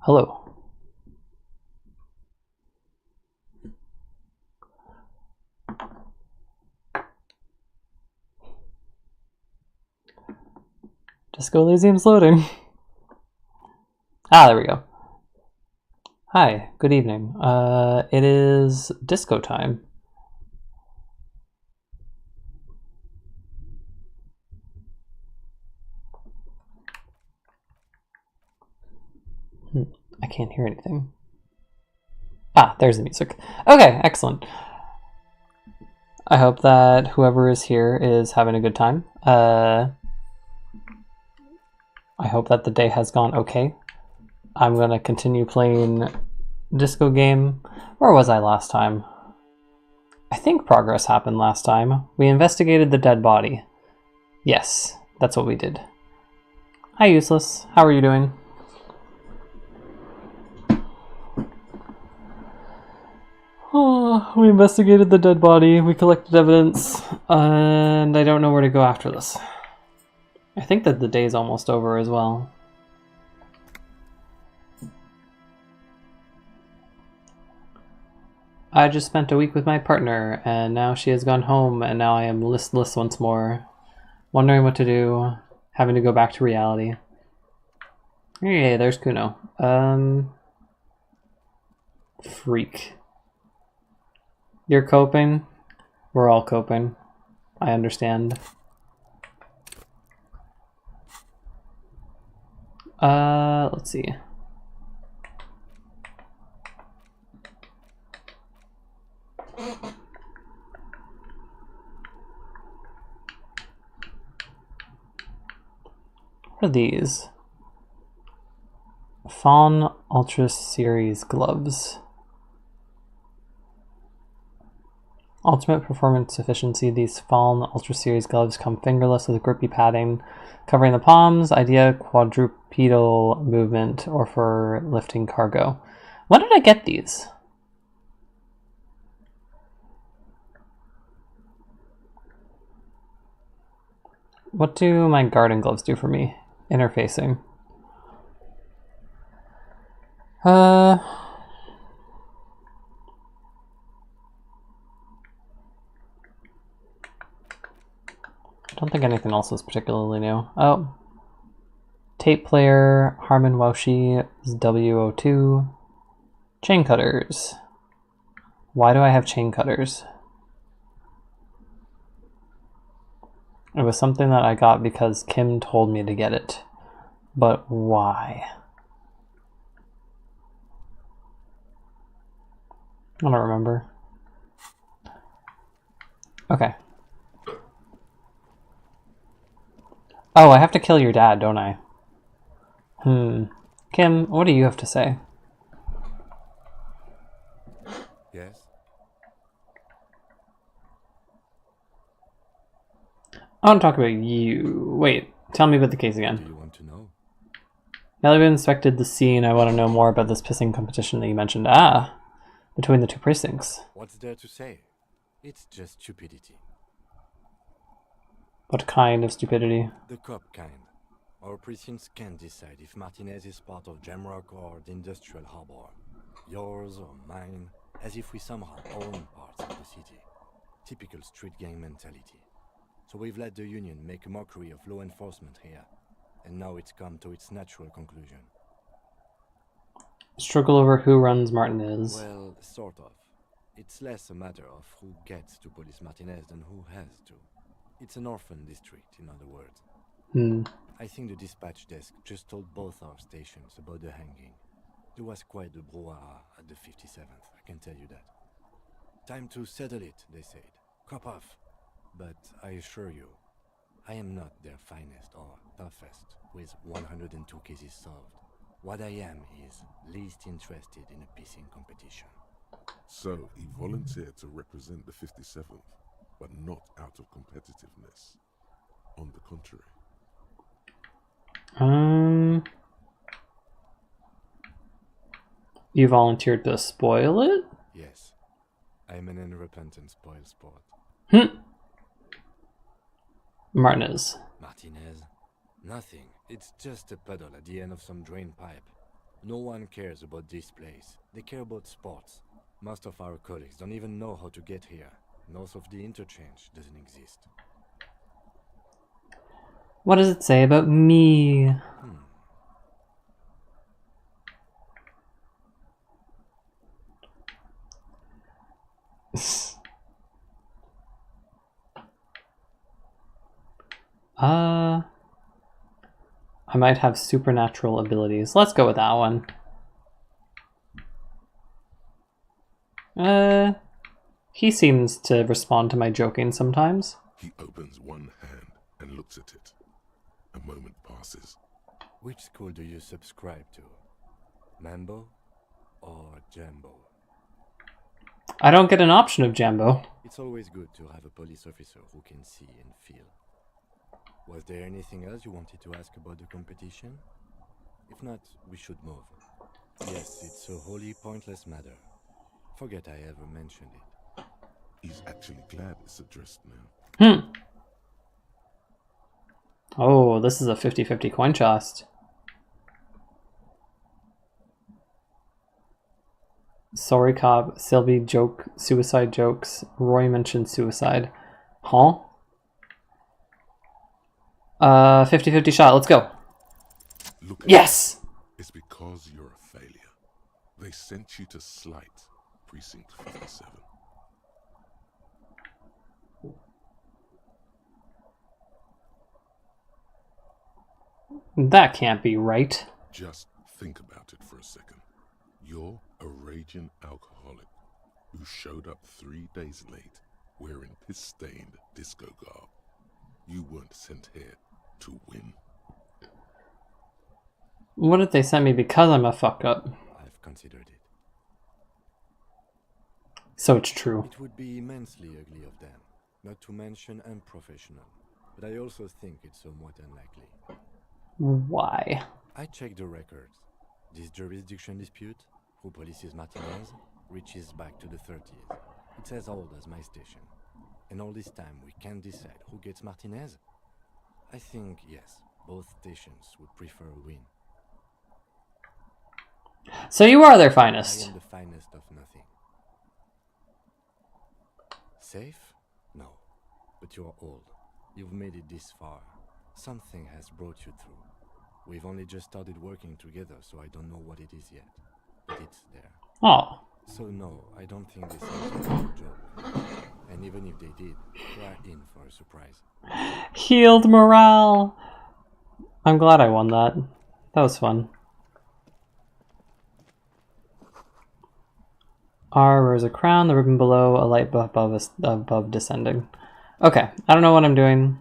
Hello. Disco Elysium's loading. There we go. Hi, good evening. It is disco time. I can't hear anything. There's the music. Okay, excellent. I hope that whoever is here is having a good time. I hope that the day has gone okay. I'm gonna continue playing disco game. Where was I last time? I think progress happened last time. We investigated the dead body. Yes, that's what we did. Hi, Useless. How are you doing? We investigated the dead body, we collected evidence, and I don't know where to go after this. I think that the day's almost over as well. I just spent a week with my partner, and now she has gone home, and now I am listless once more, wondering what to do, having to go back to reality. Hey, there's Kuno. Freak. You're coping? We're all coping. I understand. Let's see. What are these? Fawn Ultra Series gloves. Ultimate performance efficiency. These Fawn Ultra Series gloves come fingerless with grippy padding covering the palms. Idea quadrupedal movement or for lifting cargo. When did I get these? What do my garden gloves do for me? Interfacing. I don't think anything else is particularly new. Oh. Tape player, Harman Woshi is W02. Chain cutters. Why do I have chain cutters? It was something that I got because Kim told me to get it. But why? I don't remember. Okay. Oh, I have to kill your dad, don't I? Kim, what do you have to say? Yes? I want to talk about you. Wait, tell me about the case again. Do you want to know? Now that we've inspected the scene, I want to know more about this pissing competition that you mentioned. Between the two precincts. What's there to say? It's just stupidity. What kind of stupidity? The cop kind. Our precincts can't decide if Martinez is part of Jamrock or the Industrial Harbor. Yours or mine, as if we somehow own parts of the city. Typical street gang mentality. So we've let the Union make a mockery of law enforcement here. And now it's come to its natural conclusion. Struggle over who runs Martinez. Well, sort of. It's less a matter of who gets to police Martinez than who has to. It's an orphan district, in other words. I think the dispatch desk just told both our stations about the hanging. There was quite the brouhaha at the 57th, I can tell you that. Time to settle it, they said. Cop off. But I assure you, I am not their finest or toughest with 102 cases solved. What I am is least interested in a pissing competition. So, he volunteered to represent the 57th, but not out of competitiveness. On the contrary. You volunteered to spoil it? Yes. I'm an unrepentant spoil sport. Martinez. Martinez? Nothing. It's just a puddle at the end of some drain pipe. No one cares about this place. They care about sports. Most of our colleagues don't even know how to get here. North of the interchange doesn't exist. What does it say about me? I might have supernatural abilities. Let's go with that one. He seems to respond to my joking sometimes. He opens one hand and looks at it. A moment passes. Which school do you subscribe to? Mambo or Jambo? I don't get an option of Jambo. It's always good to have a police officer who can see and feel. Was there anything else you wanted to ask about the competition? If not, we should move. Yes, it's a wholly pointless matter. Forget I ever mentioned it. He's actually glad it's addressed now. Oh, this is a 50-50 coin toss. Sorry, Cobb. Sylvie joke, suicide jokes. Roy mentioned suicide. Huh? 50-50 shot. Let's go. Look at Yes! it. It's because you're a failure. They sent you to Slight, Precinct 57. That can't be right. Just think about it for a second. You're a raging alcoholic who showed up 3 days late wearing piss-stained disco garb. You weren't sent here to win. What if they sent me because I'm a fuck up? I've considered it. So it's true. It would be immensely ugly of them, not to mention unprofessional. But I also think it's somewhat unlikely. Why? I checked the records. This jurisdiction dispute, who polices Martinez, reaches back to the 30s. It's as old as my station. And all this time we can't decide who gets Martinez? I think, yes, both stations would prefer a win. So you are their I finest. am the finest of nothing. Safe? No. But you're old. You've made it this far. Something has brought you through. We've only just started working together, so I don't know what it is yet. But it's there. Oh. So no, I don't think this is a joke. And even if they did, we're in for a surprise. Healed morale. I'm glad I won that. That was fun. R wears a crown, the ribbon below, a light above descending. Okay, I don't know what I'm doing.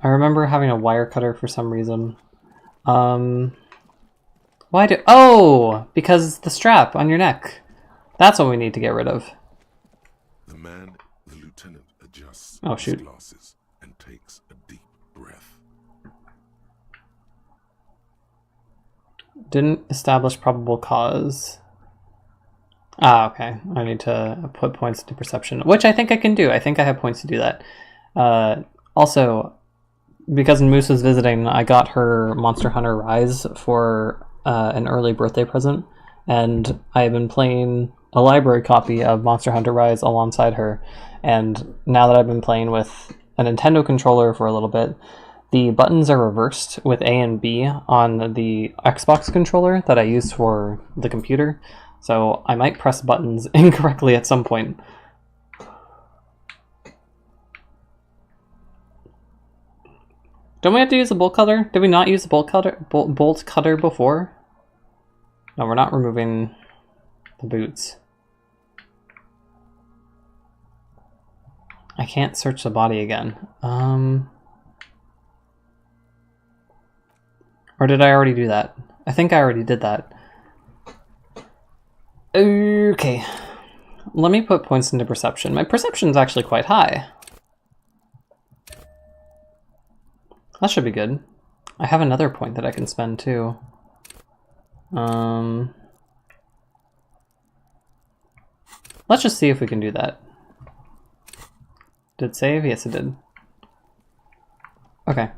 I remember having a wire cutter for some reason. Why do... Oh! Because the strap on your neck. That's what we need to get rid of. The lieutenant adjusts Oh, his shoot. glasses and takes a deep breath. Didn't establish probable cause. Ah, okay. I need to put points into perception, which I think I can do. I think I have points to do that. Also, because Moose was visiting, I got her Monster Hunter Rise for an early birthday present, and I have been playing a library copy of Monster Hunter Rise alongside her, and now that I've been playing with a Nintendo controller for a little bit, the buttons are reversed with A and B on the Xbox controller that I use for the computer, so I might press buttons incorrectly at some point. Don't we have to use a bolt cutter? Did we not use a bolt cutter before? No, we're not removing the boots. I can't search the body again. Or did I already do that? I think I already did that. Okay. Let me put points into perception. My perception's actually quite high. That should be good. I have another point that I can spend too. Let's just see if we can do that. Did it save? Yes, it did. Okay.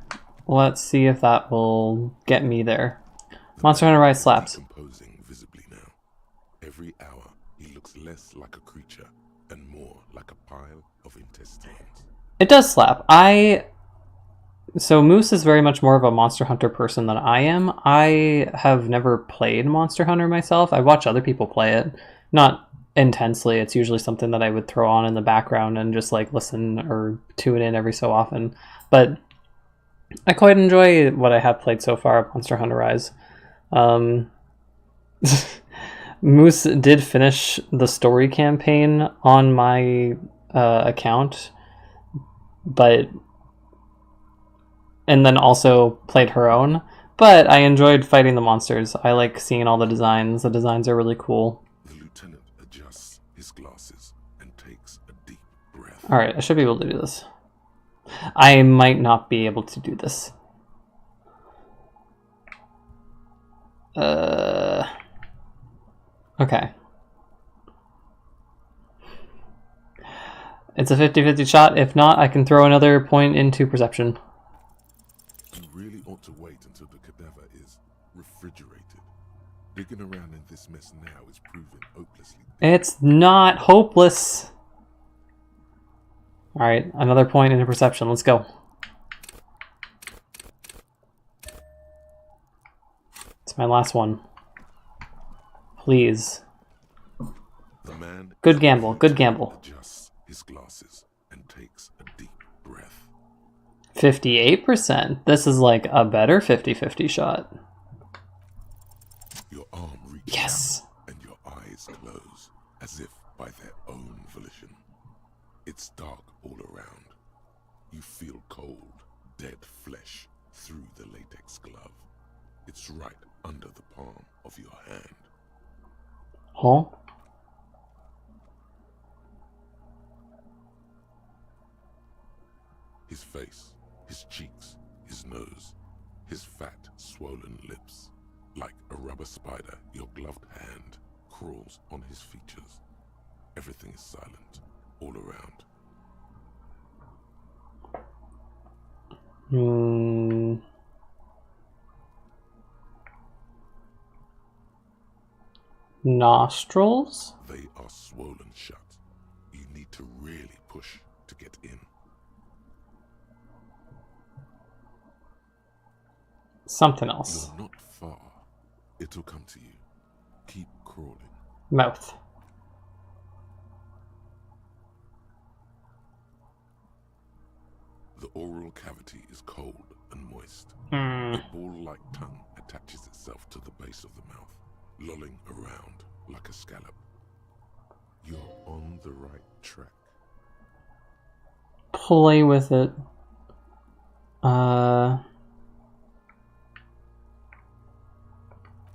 Let's see if that will get me there. Monster Hunter Rise slaps. Decomposing visibly now. Every hour, he looks less like a creature and more like a pile of intestines. It does slap. So Moose is very much more of a Monster Hunter person than I am. I have never played Monster Hunter myself. I watch other people play it. Not intensely. It's usually something that I would throw on in the background and just like listen or tune in every so often. But I quite enjoy what I have played so far of Monster Hunter Rise. Moose did finish the story campaign on my account, and then also played her own. But I enjoyed fighting the monsters. I like seeing all the designs. The designs are really cool. The lieutenant adjusts his glasses and takes a deep breath. Alright, I should be able to do this. I might not be able to do this. Okay. It's a 50-50 shot. If not, I can throw another point into perception. You really ought to wait until the cadaver is refrigerated. Digging around in this mess now is proving hopelessly. It's not hopeless. Alright, another point into perception. Let's go. It's my last one. Please. The man Good gamble, good gamble. adjusts his glasses and takes a deep breath. 58%. This is like a better 50-50 shot. Your arm reaches Yes. out and your eyes close, as if by their own volition. It's dark all around. You feel cold, dead flesh through the latex glove. It's right under the palm of your hand. Huh? His face, his cheeks, his nose, his fat, swollen lips. Like a rubber spider, your gloved hand crawls on his features. Everything is silent all around. Nostrils? They are swollen shut. You need to really push to get in. Something else. You're not far. It'll come to you. Keep crawling. Mouth. The oral cavity is cold and moist. Hmm. A ball-like tongue attaches itself to the base of the mouth, lolling around like a scallop. You're on the right track. Play with it.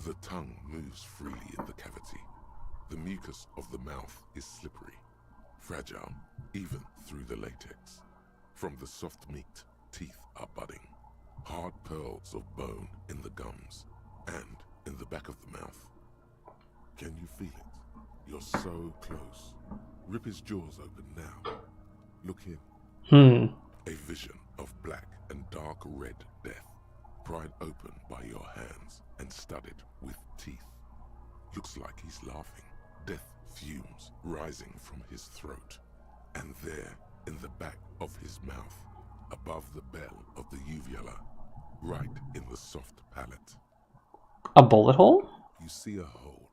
The tongue moves freely in the cavity. The mucus of the mouth is slippery, fragile, even through the latex. From the soft meat, teeth are budding. Hard pearls of bone in the gums and in the back of the mouth. Can you feel it? You're so close. Rip his jaws open now. Look in. A vision of black and dark red death, pried open by your hands and studded with teeth. Looks like he's laughing. Death fumes rising from his throat. And there, in the back of his mouth, above the bell of the uvula, right in the soft palate. A bullet hole? You see a hole,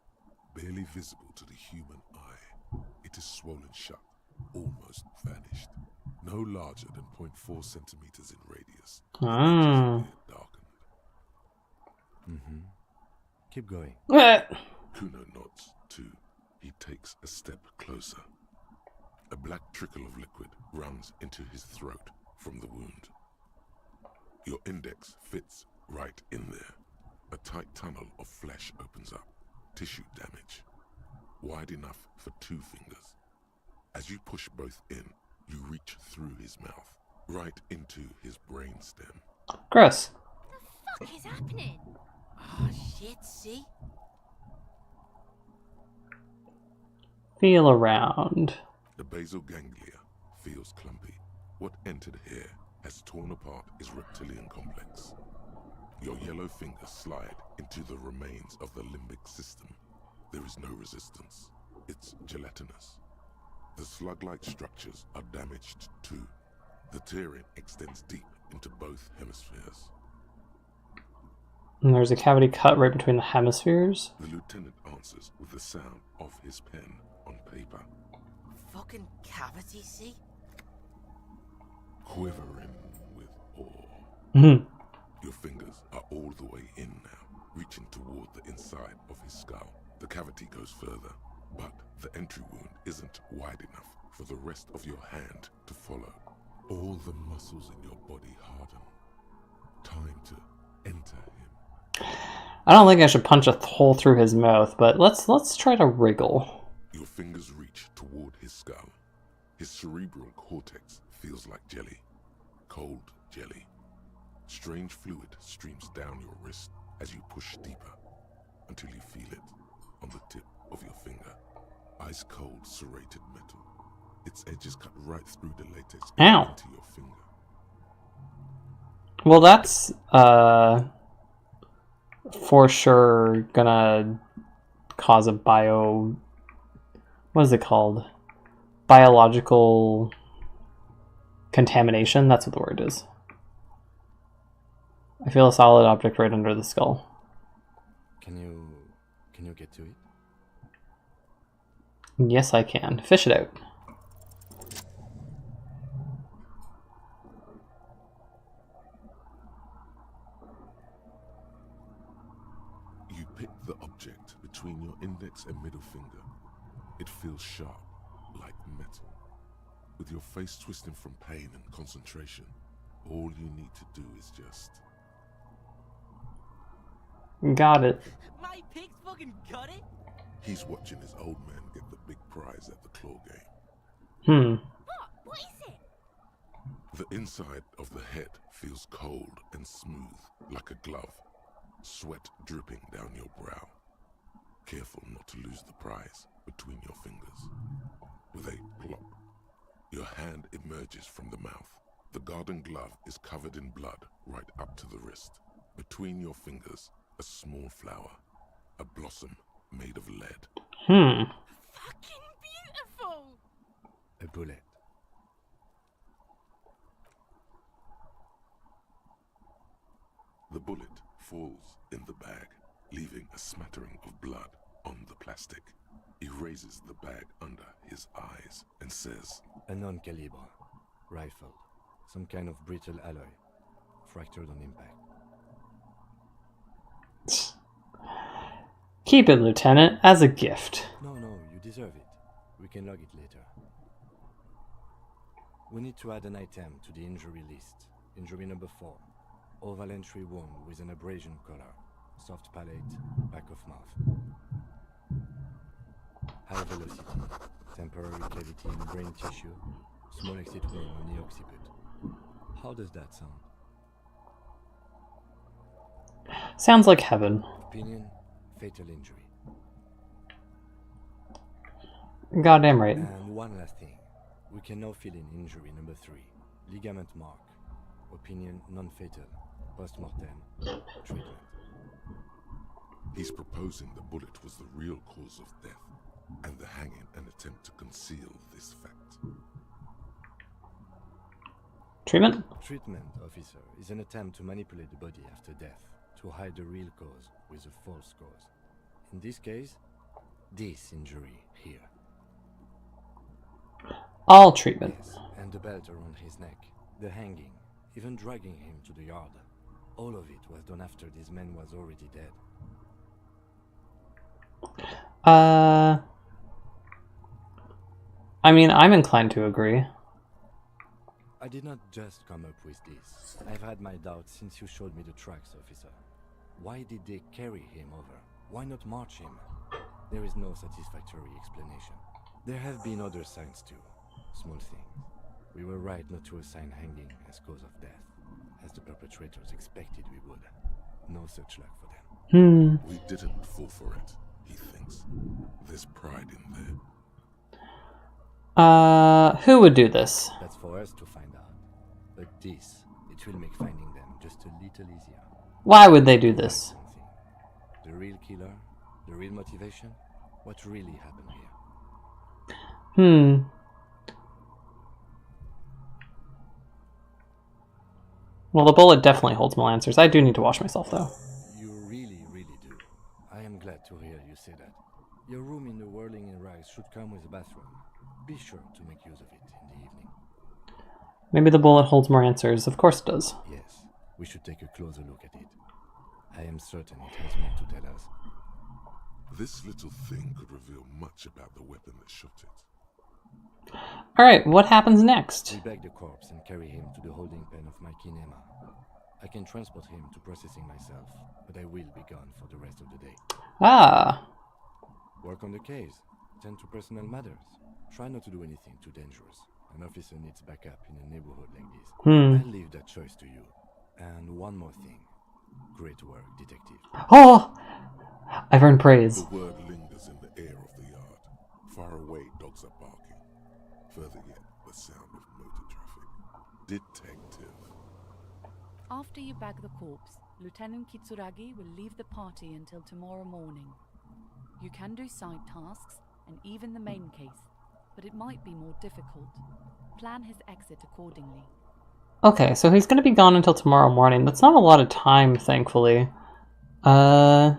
barely visible to the human eye. It is swollen shut, almost vanished. No larger than 0.4 centimeters in radius. Ah. Darkened. Keep going. Kuno nods, too. He takes a step closer. A black trickle of liquid runs into his throat from the wound. Your index fits right in there. A tight tunnel of flesh opens up. Tissue damage. Wide enough for 2 fingers. As you push both in, you reach through his mouth, right into his brainstem. Gross. What the fuck is happening? Oh shit, see? Feel around. The basal ganglia feels clumpy. What entered here has torn apart his reptilian complex. Your yellow fingers slide into the remains of the limbic system. There is no resistance. It's gelatinous. The slug-like structures are damaged too. The tearing extends deep into both hemispheres. And there's a cavity cut right between the hemispheres. The lieutenant answers with the sound of his pen on paper. Fucking cavity, see? Quivering with awe. Mm-hmm. Your fingers are all the way in now, reaching toward the inside of his skull. The cavity goes further, but the entry wound isn't wide enough for the rest of your hand to follow. All the muscles in your body harden. Time to enter him. I don't think I should punch a hole through his mouth, but let's try to wriggle. Your fingers reach toward his skull. His cerebral cortex feels like jelly. Cold jelly. Strange fluid streams down your wrist as you push deeper until you feel it on the tip of your finger. Ice cold serrated metal. Its edges cut right through the latex into your finger. Well, that's for sure gonna cause a what is it called? Biological contamination. That's what the word is. I feel a solid object right under the skull. Can you get to it? Yes, I can. Fish it out. You pick the object between your index and middle finger. It feels sharp, like metal. With your face twisting from pain and concentration, all you need to do is just... Got it. My pig's fucking got it? He's watching his old man get the big prize at the claw game. What is it? The inside of the head feels cold and smooth, like a glove. Sweat dripping down your brow. Careful not to lose the prize between your fingers. With a plop, your hand emerges from the mouth. The garden glove is covered in blood right up to the wrist. Between your fingers, a small flower, a blossom made of lead. Fucking beautiful! A bullet. The bullet falls in the bag, leaving a smattering of blood on the plastic. He raises the bag under his eyes and says, A non-calibre rifle. Some kind of brittle alloy. Fractured on impact. Keep it, Lieutenant, as a gift. No, you deserve it. We can log it later. We need to add an item to the injury list. Injury number 4. Oval entry wound with an abrasion color. Soft palate, back of mouth. High velocity. Temporary cavity in brain tissue. Small exit wound on the occiput. How does that sound? Sounds like heaven. Opinion, fatal injury. Goddamn right. And one last thing. We can now fill in injury number 3. Ligament mark. Opinion, non-fatal. Post-mortem. Treatment. he's proposing the bullet was the real cause of death, and the hanging an attempt to conceal this fact. Treatment? Treatment, officer, is an attempt to manipulate the body after death, to hide the real cause with a false cause. In this case, this injury here. All treatment. Yes, and the belt around his neck, the hanging, even dragging him to the yard. All of it was done after this man was already dead. I mean, I'm inclined to agree. I did not just come up with this. I've had my doubts since you showed me the tracks, officer. Why did they carry him over? Why not march him? There is no satisfactory explanation. There have been other signs too. Small things. We were right not to assign hanging as cause of death, as the perpetrators expected we would. No such luck for them. We didn't fall for it, he thinks. There's pride in there. Who would do this? That's for us to find out. But this, it will make finding them just a little easier. Why would they do this? The real killer, the real motivation, what really happened here? Hmm. Well, the bullet definitely holds more answers. I do need to wash myself, though. You really, really do. I am glad to hear you say that. Your room in the Whirling in Rags should come with a bathroom. Be sure to make use of it in the evening. Maybe the bullet holds more answers. Of course it does. Yes, we should take a closer look at it. I am certain it has more to tell us. This little thing could reveal much about the weapon that shot it. Alright, what happens next? We bag the corpse and carry him to the holding pen of my kinema. I can transport him to processing myself, but I will be gone for the rest of the day. Ah. Work on the case. Tend to personal matters. Try not to do anything too dangerous. An officer needs backup in a neighborhood like this. I'll leave that choice to you. And one more thing. Great work, detective. Oh! I've earned praise. The word lingers in the air of the yard. Far away, dogs are barking. Further yet, the sound of motor traffic. Detective. After you bag the corpse, Lieutenant Kitsuragi will leave the party until tomorrow morning. You can do side tasks and even the main case, but it might be more difficult. Plan his exit accordingly. Okay, so he's gonna be gone until tomorrow morning. That's not a lot of time, thankfully. Oh,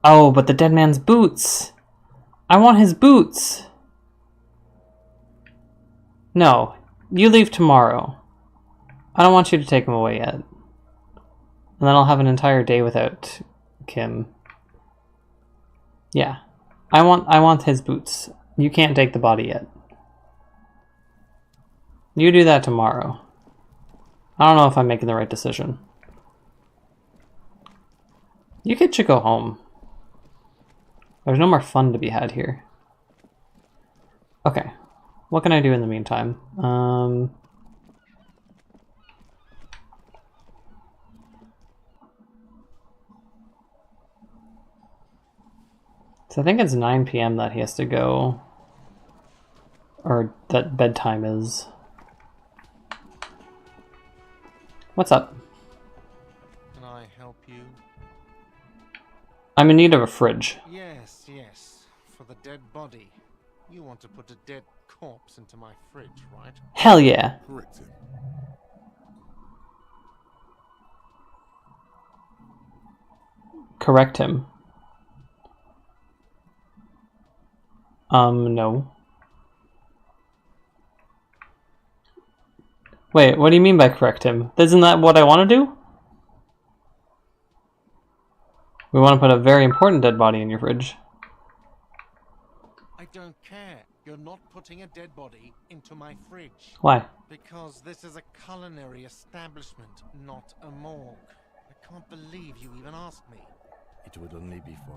but the dead man's boots! I want his boots! No, you leave tomorrow. I don't want you to take him away yet. And then I'll have an entire day without Kim. Yeah. I want his boots. You can't take the body yet. You do that tomorrow. I don't know if I'm making the right decision. You kids should go home. There's no more fun to be had here. Okay. What can I do in the meantime? So I think it's 9 p.m. that he has to go. Or that bedtime is. What's up? Can I help you? I'm in need of a fridge. Yes, yes. For the dead body. You want to put a dead corpse into my fridge, right? Hell yeah. Correct him. Correct him. No. Wait, what do you mean by correct him? Isn't that what I want to do? We want to put a very important dead body in your fridge. I don't care. You're not putting a dead body into my fridge. Why? Because this is a culinary establishment, not a morgue. I can't believe you even asked me. It would only be for...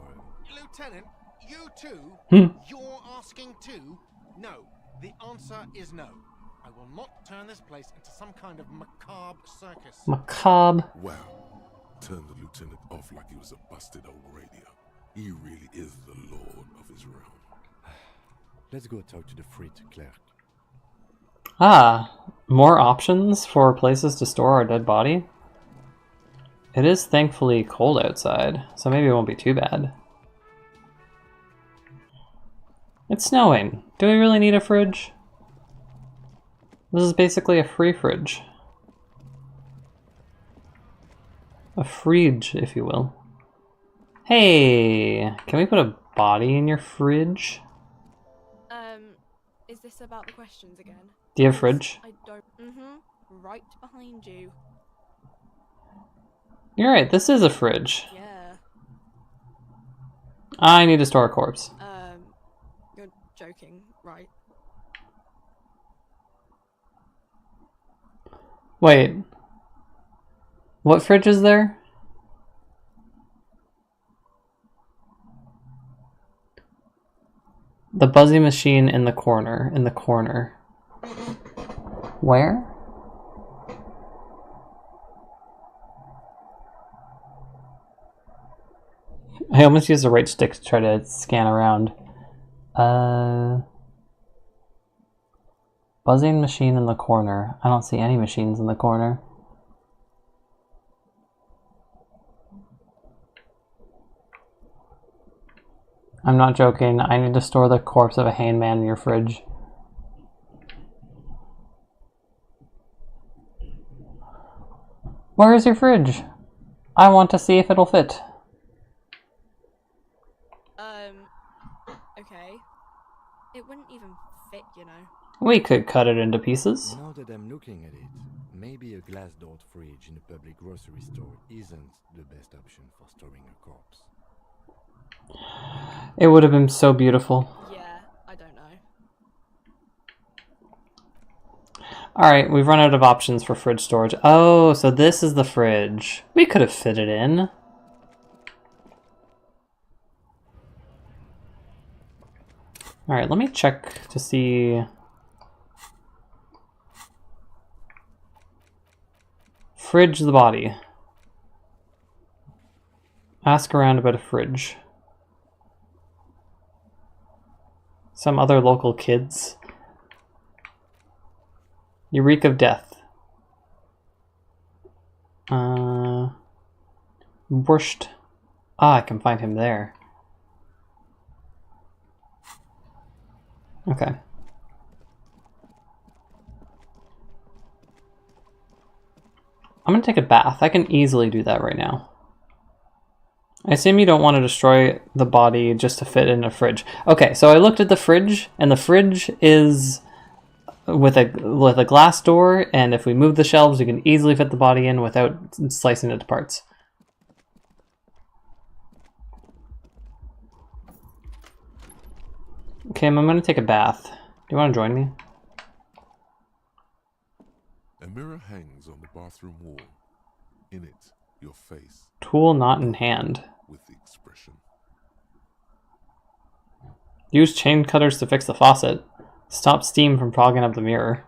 Lieutenant, you too? You're asking too? No. The answer is no. I will not turn this place into some kind of macabre circus. Macabre. Wow. Turned the lieutenant off like he was a busted old radio. He really is the lord of his realm. Let's go talk to the freight clerk. Ah, more options for places to store our dead body? It is thankfully cold outside, so maybe it won't be too bad. It's snowing. Do we really need a fridge? This is basically a free fridge. A fridge, if you will. Hey, can we put a body in your fridge? Is this about the questions again? Do you have a fridge? I don't. Right behind you. You're right, this is a fridge. Yeah. I need to store a corpse. You're joking, right? Wait. What fridge is there? The buzzy machine in the corner. Where? I almost used the right stick to try to scan around. Buzzing machine in the corner. I don't see any machines in the corner. I'm not joking. I need to store the corpse of a hangman in your fridge. Where is your fridge? I want to see if it'll fit. Okay. It wouldn't even fit, you know. We could cut it into pieces. Now that I'm looking at it, maybe a glass-doored fridge in a public grocery store isn't the best option for storing a corpse. It would have been so beautiful. Yeah, I don't know. Alright, we've run out of options for fridge storage. Oh, so this is the fridge. We could have fit it in. Alright, let me check to see... Fridge the body. Ask around about a fridge. Some other local kids. You reek of death. Borscht. Ah, I can find him there. Okay. I'm gonna take a bath. I can easily do that right now. I assume you don't want to destroy the body just to fit in a fridge. Okay, so I looked at the fridge, and the fridge is with a glass door, and if we move the shelves, we can easily fit the body in without slicing it to parts. Kim, I'm gonna take a bath. Do you want to join me? A mirror hangs on the bathroom wall. In it, your face. Tool not in hand. With the expression. Use chain cutters to fix the faucet. Stop steam from fogging up the mirror.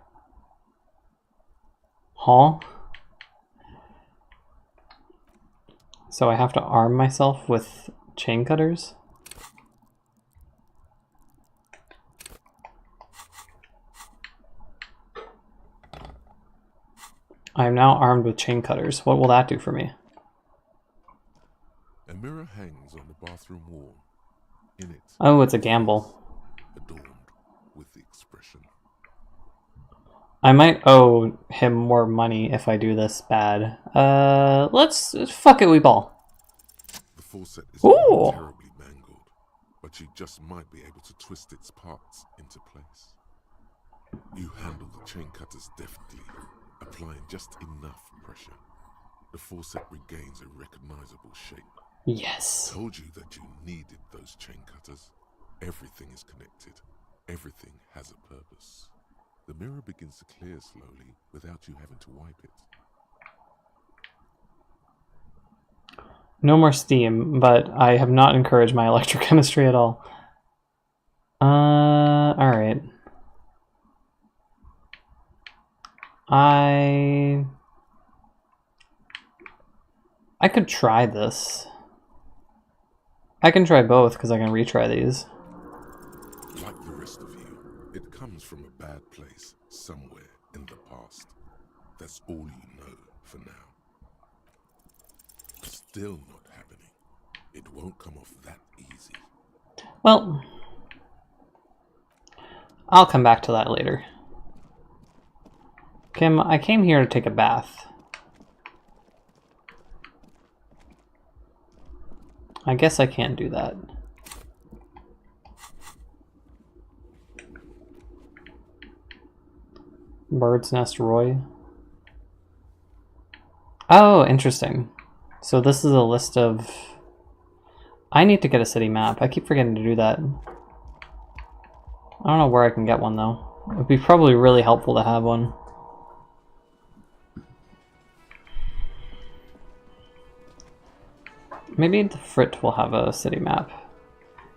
Huh? So I have to arm myself with chain cutters? I am now armed with chain cutters. What will that do for me? A mirror hangs on the bathroom wall. In it. Oh, it's a gamble. Adorned with the expression. I might owe him more money if I do this bad. Let's fuck it, we ball. The faucet is Ooh. terribly mangled, but you just might be able to twist its parts into place. You handle the chain cutters deftly, applying just enough pressure. The faucet regains a recognizable shape. Yes. Told you that you needed those chain cutters. Everything is connected. Everything has a purpose. The mirror begins to clear slowly without you having to wipe it. No more steam, but I have not encouraged my electrochemistry at all. Alright. I could try this. I can try both because I can retry these. Like the rest of you, it comes from a bad place somewhere in the past. That's all you know for now. Still not happening. It won't come off that easy. Well, I'll come back to that later. Kim, I came here to take a bath. I guess I can't do that. Bird's Nest Roy. Oh, interesting. So this is a list of... I need to get a city map. I keep forgetting to do that. I don't know where I can get one though. It would be probably really helpful to have one. Maybe the Frit will have a city map.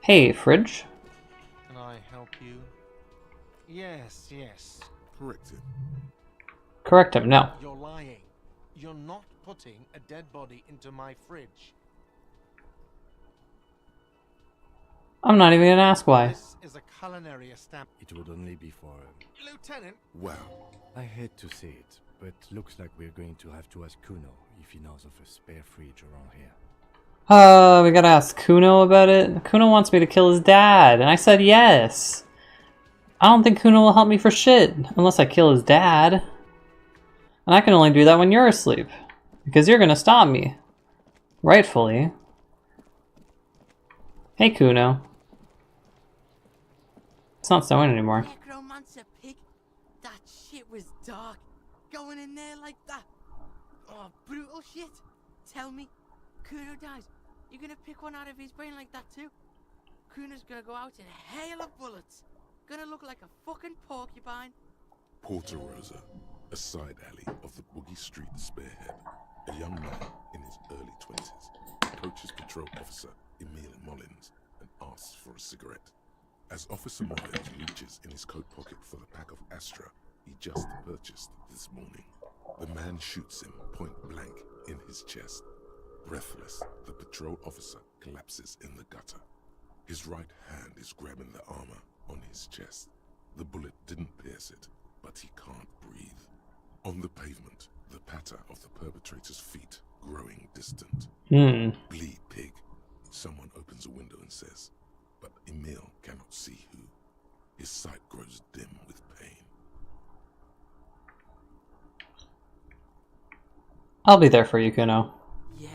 Hey, Fridge? Can I help you? Yes, yes. Correct him. Correct him, no. You're lying. You're not putting a dead body into my fridge. I'm not even gonna ask why. This is a culinary establishment. It would only be for... Lieutenant! Wow. I hate to say it, but looks like we're going to have to ask Kuno if he knows of a spare fridge around here. We gotta ask Kuno about it. Kuno wants me to kill his dad, and I said yes. I don't think Kuno will help me for shit, unless I kill his dad. And I can only do that when you're asleep, because you're gonna stop me. Rightfully. Hey, Kuno. It's not snowing anymore. Necromancer pig. That shit was dark. Going in there like that. Oh, brutal shit. Tell me, Kuno dies. You're gonna pick one out of his brain like that too? Kuno's gonna go out in a hail of bullets. Gonna look like a fucking porcupine. Porta Rosa, a side alley of the Boogie Street Spearhead. A young man in his early 20s approaches patrol officer Emil Mullins and asks for a cigarette. As Officer Mullins reaches in his coat pocket for the pack of Astra he just purchased this morning, the man shoots him point blank in his chest. Breathless, the patrol officer collapses in the gutter. His right hand is grabbing the armor on his chest. The bullet didn't pierce it, but he can't breathe. On the pavement, the patter of the perpetrator's feet growing distant. Bleed, pig. Someone opens a window and says, but Emil cannot see who. His sight grows dim with pain. I'll be there for you, Kuno. Yeah.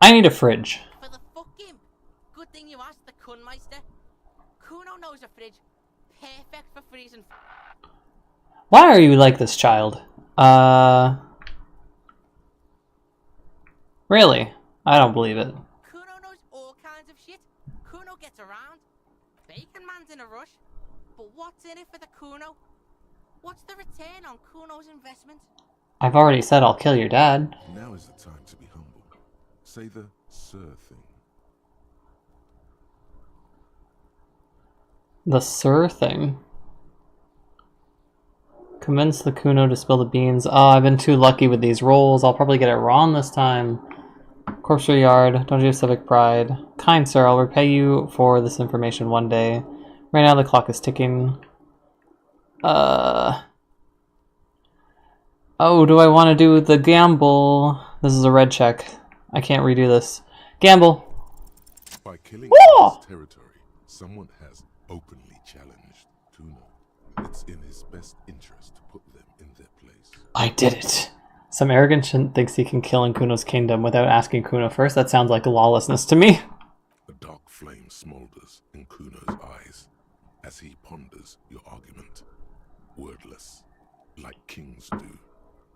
I need a fridge. For the fuck him. Good thing you asked the Kunmeister. Kuno knows a fridge. Perfect for freezing. Why are you like this, child? Really? I don't believe it. Kuno knows all kinds of shit. Kuno gets around. Bacon Man's in a rush. But what's in it for the Kuno? What's the return on Kuno's investment? I've already said I'll kill your dad. Now is the time to be humble. Say the sir thing. The sir thing. Convince the Kuno to spill the beans. Oh, I've been too lucky with these rolls. I'll probably get it wrong this time. Corpse yard. Don't you have civic pride? Kind sir, I'll repay you for this information one day. Right now the clock is ticking. Oh, do I want to do the gamble? This is a red check. I can't redo this. Gamble! By killing Whoa! his territory, someone has openly challenged Kuno. It's in his best interest to put them in their place. I did it! Some arrogant shit thinks he can kill in Kuno's kingdom without asking Kuno first. That sounds like lawlessness to me. A dark flame smolders in Kuno's eyes as he ponders your argument. Wordless, like kings do.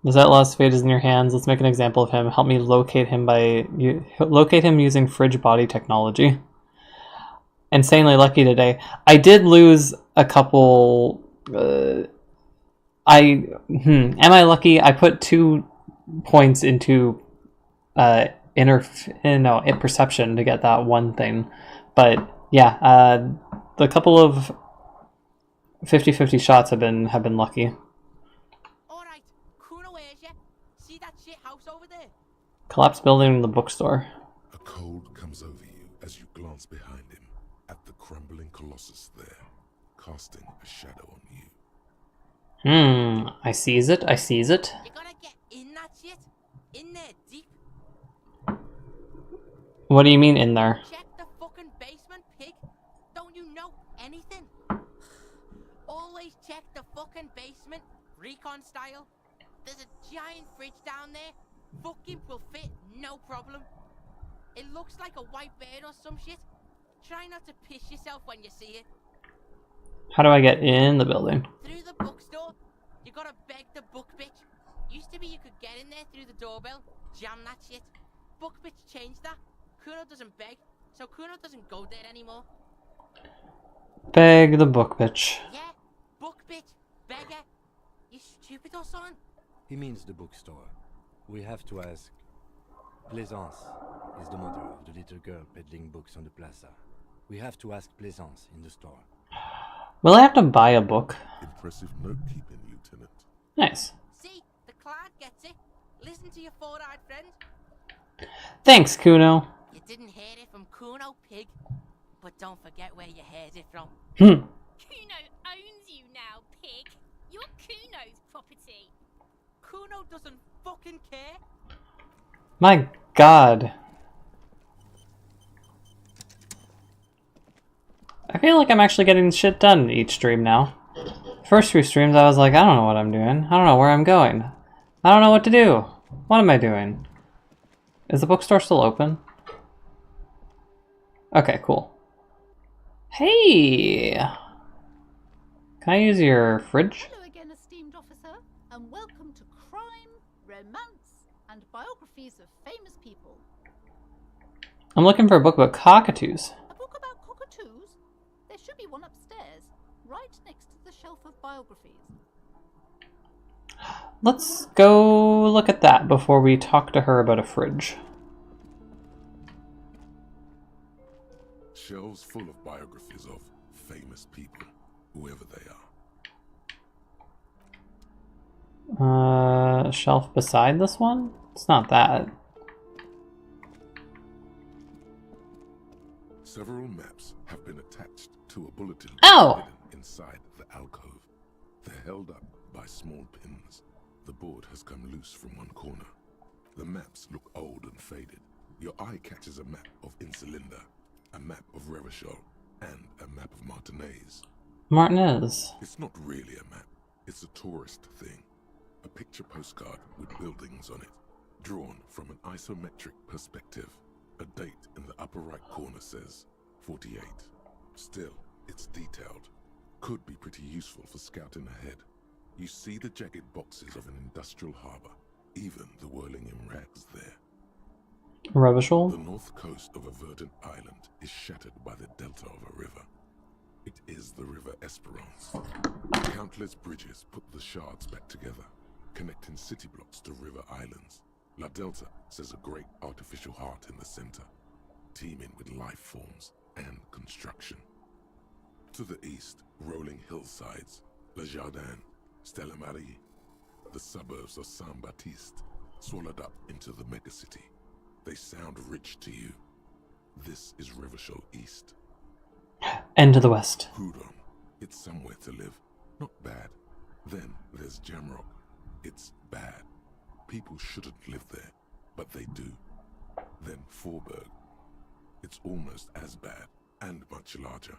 Lizetla's fate is in your hands. Let's make an example of him. Help me locate him locate him using fridge body technology. Insanely lucky today. I did lose a couple. Am I lucky? I put 2 points into perception to get that one thing, but yeah, the couple of 50-50 shots have been lucky. Alright, Kuno hears ya. See that shit house over there? Collapsed building in the bookstore. A cold comes over you as you glance behind him at the crumbling colossus there, casting a shadow on you. I sees it. I sees it. You gotta get in that shit. In there deep. What do you mean in there? Check the fucking basement, pig. Don't you know anything? Always check the fucking basement, recon style. There's a giant fridge down there. Fucking will fit, no problem. It looks like a white bird or some shit. Try not to piss yourself when you see it. How do I get in the building? Through the bookstore, you gotta beg the book bitch. Used to be you could get in there through the doorbell, jam that shit. Book bitch changed that. Kuno doesn't beg, so Kuno doesn't go there anymore. Beg the book bitch. Yeah, book bitch, beggar. You stupid or something? He means the bookstore. We have to ask. Plaisance is the mother of the little girl peddling books on the plaza. We have to ask Plaisance in the store. Will I have to buy a book? Impressive note-keeping, Lieutenant. Nice. See, the clerk gets it. Listen to your four-eyed friend. Thanks, Kuno. You didn't hear it from Kuno, pig. But don't forget where you heard it from. Kuno owns you now, pig. You're Kuno's property. Kuno doesn't fucking care. My god. I feel like I'm actually getting shit done each stream now. First few streams I was like, I don't know what I'm doing. I don't know where I'm going. I don't know what to do. What am I doing? Is the bookstore still open? Okay, cool. Hey! Can I use your fridge? Hello again, esteemed officer, and welcome to Crime, Romance, and Biographies of Famous People. I'm looking for a book about cockatoos. A book about cockatoos? There should be one upstairs, right next to the shelf of biographies. Let's go look at that before we talk to her about a fridge. Shelves full of biographies of famous people, whoever they are. Shelf beside this one? It's not that. Several maps have been attached to a bulletin Ow! hidden inside the alcove. They're held up by small pins. The board has come loose from one corner. The maps look old and faded. Your eye catches a map of Insulinda, a map of Revachol, and a map of Martinez. Martinez. It's not really a map. It's a tourist thing. A picture postcard with buildings on it, drawn from an isometric perspective. A date in the upper right corner says 48. Still, it's detailed. Could be pretty useful for scouting ahead. You see the jagged boxes of an industrial harbor, even the whirling in rags there. Revachol? The north coast of a verdant island is shattered by the delta of a river. It is the River Esperance. Countless bridges put the shards back together, connecting city blocks to river islands. La Delta says a great artificial heart in the center, teeming with life forms and construction. To the east, rolling hillsides, Le Jardin, Stella Marie, the suburbs of Saint-Baptiste, swallowed up into the megacity. They sound rich to you. This is Revachol East. And to the west. Houdon, it's somewhere to live. Not bad. Then there's Jamrock. It's bad. People shouldn't live there, but they do. Then Forberg. It's almost as bad, and much larger.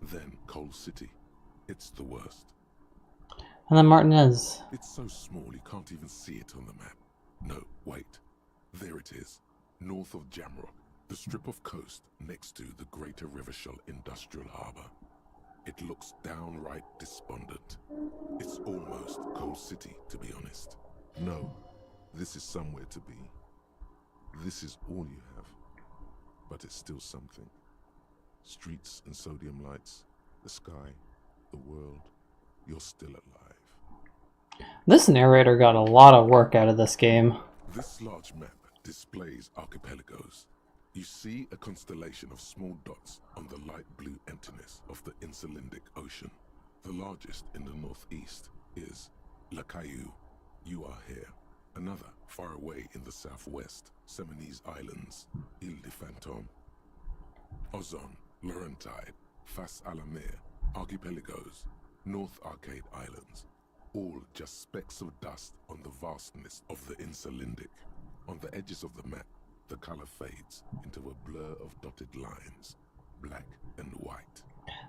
Then Coal City. It's the worst. And then Martinez. It's so small you can't even see it on the map. No, wait. There it is. North of Jamrock. The strip of coast next to the Greater Revachol Industrial Harbor. It looks downright despondent. It's almost Coal City, to be honest. No, this is somewhere to be. This is all you have. But it's still something. Streets and sodium lights, the sky, the world. You're still alive. This narrator got a lot of work out of this game. This large map displays archipelagos. You see a constellation of small dots on the light blue emptiness of the Insulindic Ocean. The largest in the northeast is La Caillou. You are here. Another far away in the southwest, Seminese Islands, Ile de Fantôme. Ozon, Laurentide, Fas à la Mer, Archipelagos, North Arcade Islands. All just specks of dust on the vastness of the Insulindic. On the edges of the map, the color fades into a blur of dotted lines, black and white.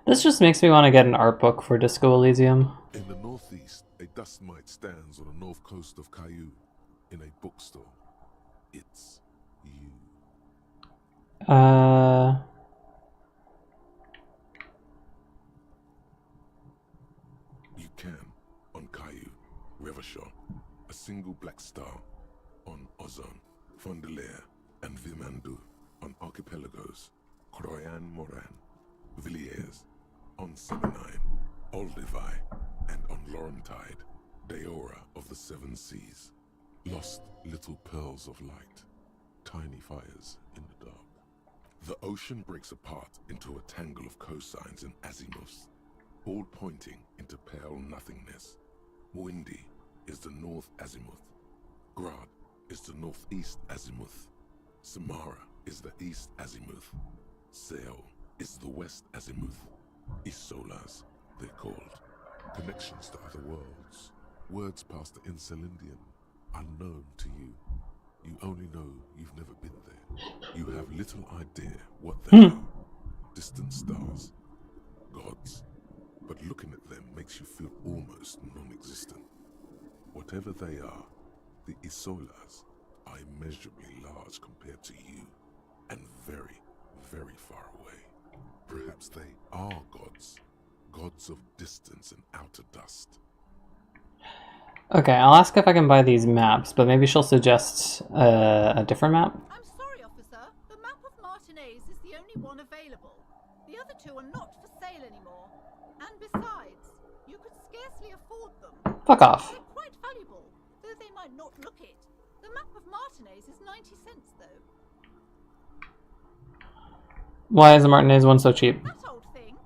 This just makes me want to get an art book for Disco Elysium. In the northeast, a dust mite stands on the north coast of Caillou. In a bookstore, it's you. You can, on Caillou, Revachol, a single black star, on Ozon, Fondelier, and Vimandu, on Archipelagos, Croyan Moran, Villiers, on Seminine, Olduvai, and on Laurentide, Deora of the Seven Seas. Lost little pearls of light, tiny fires in the dark. The ocean breaks apart into a tangle of cosines and azimuths, all pointing into pale nothingness. Windy is the north azimuth. Grad is the northeast azimuth. Samara is the east azimuth. Seol is the west azimuth. Isolas, they're called. Connections to other worlds. Words past the Insulindian, unknown to you. You only know you've never been there. You have little idea what they are. Distant stars, gods. But looking at them makes you feel almost non-existent. Whatever they are, the Isolas are immeasurably large compared to you, and very, very far away. Perhaps they are gods. Gods of distance and outer dust. Okay, I'll ask if I can buy these maps, but maybe she'll suggest a different map. I'm sorry, officer. The map of Martinez is the only one available. The other two are not for sale anymore. And besides, you could scarcely afford them. Fuck off. They're quite valuable, though they might not look it. The map of Martinez is 90 cents, though. Why is the Martinez one so cheap? That old thing.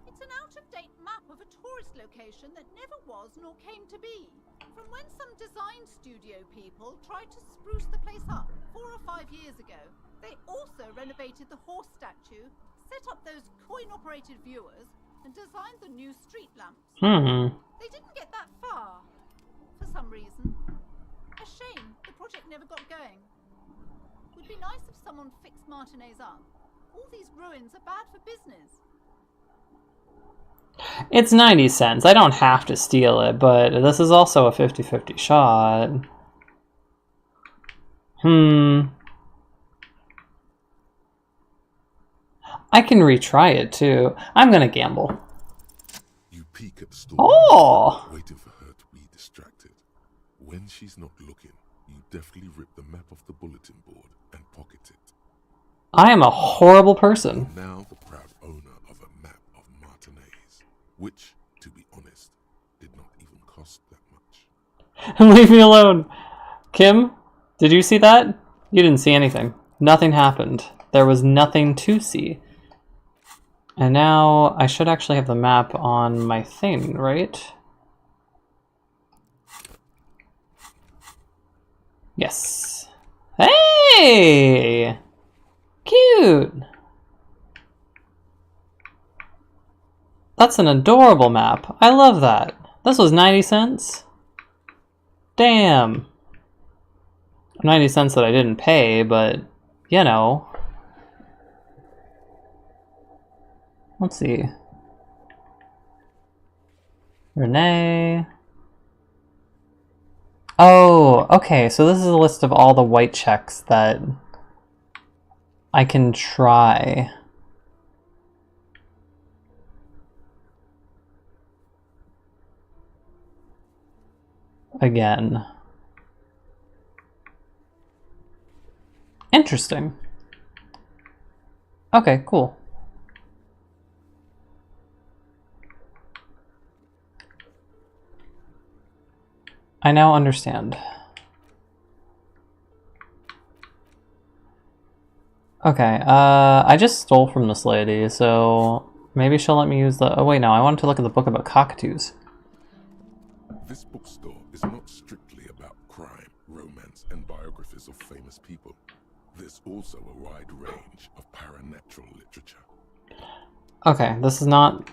It's an out-of-date map of a tourist location that never was nor came to be. From when some design studio people tried to spruce the place up 4 or 5 years ago. They also renovated the horse statue, set up those coin-operated viewers, and designed the new street lamps. They didn't get that far, for some reason. A shame the project never got going. Would be nice if someone fixed Martinez up. All these ruins are bad for business. It's 90 cents. I don't have to steal it, but this is also a 50-50 shot. I can retry it too. I'm gonna gamble. You peek at the store, waiting for her to be distracted. When she's not looking, you deftly rip the map off the bulletin board and pocket it. I am a horrible person. Now the proud owner of a map of Martinez, which, to be honest, did not even cost that much. Leave me alone. Kim, did you see that? You didn't see anything. Nothing happened. There was nothing to see. And now I should actually have the map on my thing, right? Yes. Hey! Cute! That's an adorable map. I love that. This was 90 cents? Damn. 90 cents that I didn't pay, but, you know. Let's see. Renee. Oh, okay, so this is a list of all the white checks that I can try. Again. Interesting. Okay, cool. I now understand. Okay, I just stole from this lady, so maybe she'll let me use the... Oh wait, no, I wanted to look at the book about cockatoos. This bookstore is not strictly about crime, romance, and biographies of famous people. There's also a wide range of paranatural literature. Okay, this is not...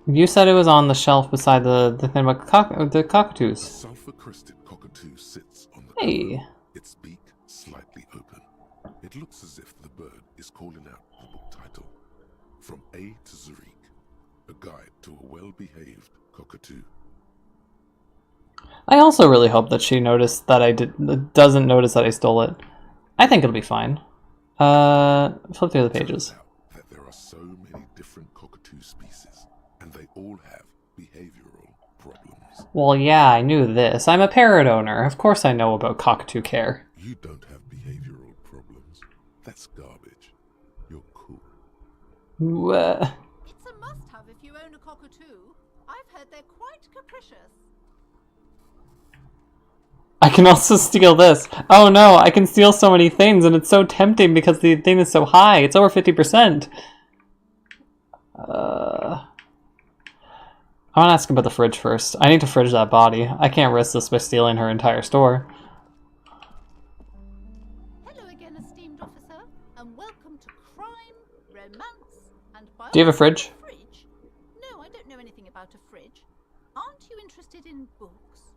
You said it was on the shelf beside the thing about the cockatoos. A sulfur-crested cockatoo sits on the Hey. cover, its beak slightly open. It looks as if the bird is calling out the book title, From A to Zurich, a guide to a well-behaved cockatoo. I also really hope that she noticed that doesn't notice that I stole it. I think it'll be fine. Flip through the pages. Turns out that there are so many different cockatoo species, and they all have behavioral problems. Well, yeah, I knew this. I'm a parrot owner. Of course I know about cockatoo care. You don't have behavioral problems. That's garbage. You're cool. It's a must-have if you own a cockatoo. I've heard they're quite capricious. I can also steal this. Oh no, I can steal so many things, and it's so tempting because the thing is so high. It's over 50%. I want to ask about the fridge first. I need to fridge that body. I can't risk this by stealing her entire store. Hello again, esteemed officer, and welcome to Crime, Romance, and Biography. Do you have a fridge? Fridge? No, I don't know anything about a fridge. Aren't you interested in books?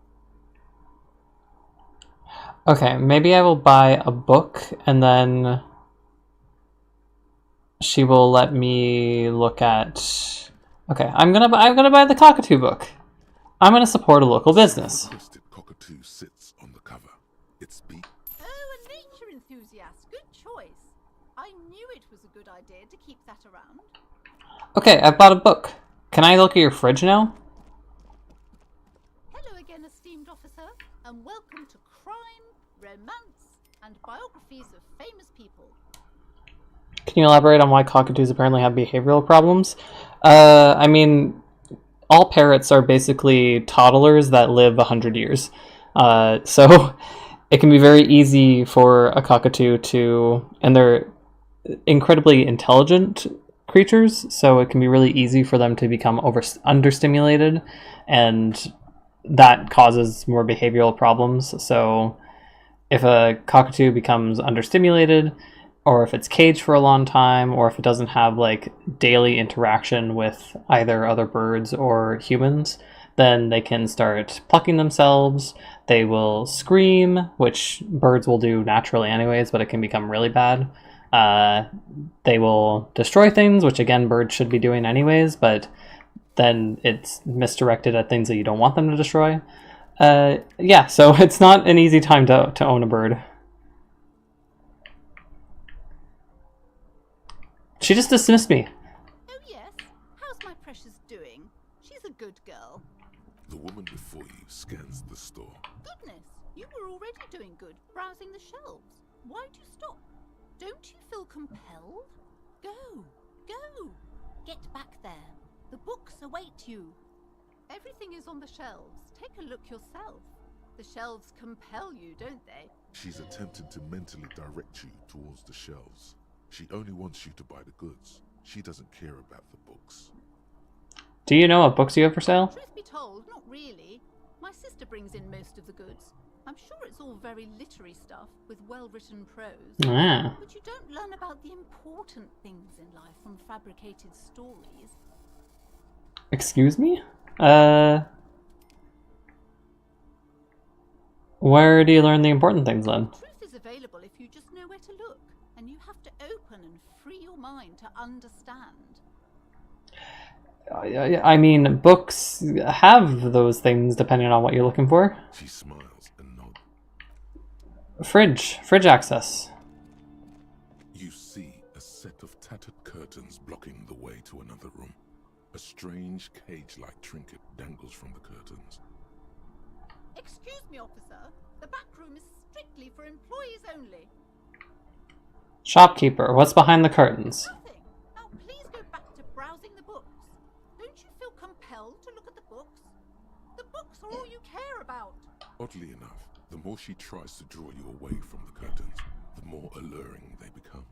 Okay, maybe I will buy a book and then she will let me look at... Okay, I'm gonna buy the cockatoo book. I'm gonna support a local business. Crested cockatoo sits on the cover. Its beak. Oh, a nature enthusiast. Good choice. I knew it was a good idea to keep that around. Okay, I've bought a book. Can I look at your fridge now? Hello again, esteemed officer, and welcome to crime, romance, and biographies of famous people. Can you elaborate on why cockatoos apparently have behavioral problems? I mean, all parrots are basically toddlers that live 100 years. So it can be very easy for a cockatoo to... And they're incredibly intelligent creatures, so it can be really easy for them to become understimulated, and that causes more behavioral problems. So if a cockatoo becomes understimulated, or if it's caged for a long time, or if it doesn't have like daily interaction with either other birds or humans, then they can start plucking themselves. They will scream, which birds will do naturally anyways, but it can become really bad. They will destroy things, which again birds should be doing anyways, but then it's misdirected at things that you don't want them to destroy. Yeah, so it's not an easy time to own a bird. She just dismissed me. Oh yes, how's my precious doing? She's a good girl. The woman before you scans the store. Goodness, you were already doing good, browsing the shelves. Why'd you stop? Don't you feel compelled? Go, go! Get back there. The books await you. Everything is on the shelves. Take a look yourself. The shelves compel you, don't they? She's attempting to mentally direct you towards the shelves. She only wants you to buy the goods. She doesn't care about the books. Do you know what books you have for sale? Truth be told, not really. My sister brings in most of the goods. I'm sure it's all very literary stuff with well-written prose. Ah. But you don't learn about the important things in life from fabricated stories. Excuse me? Where do you learn the important things then? Truth is available if you just know where to look, and you have to open and free your mind to understand. I mean, books have those things depending on what you're looking for. She smiles and nods. Fridge access. You see a set of tattered curtains blocking the way to another room. A strange cage-like trinket dangles from the curtains. Excuse me, officer. The back room is strictly for employees only. Shopkeeper, what's behind the curtains? Nothing. Now please go back to browsing the books. Don't you feel compelled to look at the books? The books are all you care about. Oddly enough, the more she tries to draw you away from the curtains, the more alluring they become.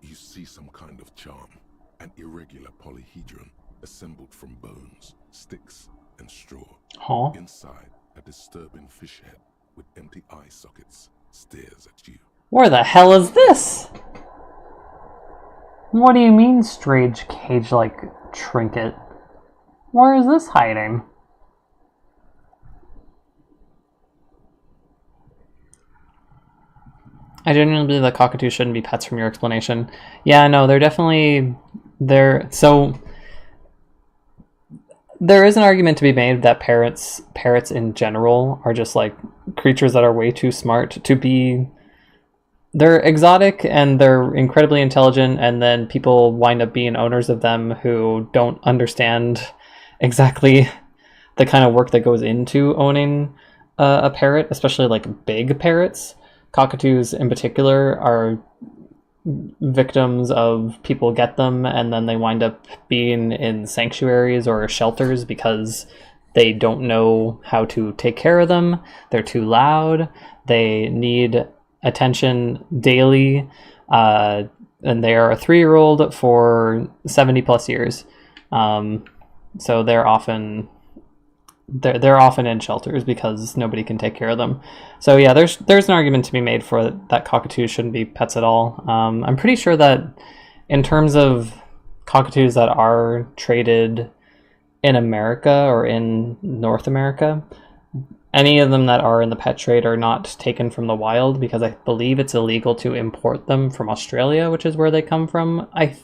You see some kind of charm, an irregular polyhedron assembled from bones, sticks, and straw. Huh? Inside, a disturbing fish head with empty eye sockets stares at you. Where the hell is this? What do you mean, strange cage-like trinket? Where is this hiding? I genuinely believe that cockatoos shouldn't be pets from your explanation. Yeah, no, they're definitely... So... There is an argument to be made that parrots in general are just like creatures that are way too smart to be... They're exotic and they're incredibly intelligent, and then people wind up being owners of them who don't understand exactly the kind of work that goes into owning a parrot, especially like big parrots. Cockatoos in particular are victims of people get them and then they wind up being in sanctuaries or shelters because they don't know how to take care of them. They're too loud. They need attention daily. And they are a 3-year-old for 70 plus years. So they're often in shelters because nobody can take care of them. So yeah, there's an argument to be made for that cockatoos shouldn't be pets at all. I'm pretty sure that in terms of cockatoos that are traded in America or in North America, any of them that are in the pet trade are not taken from the wild, because I believe it's illegal to import them from Australia, which is where they come from. I'm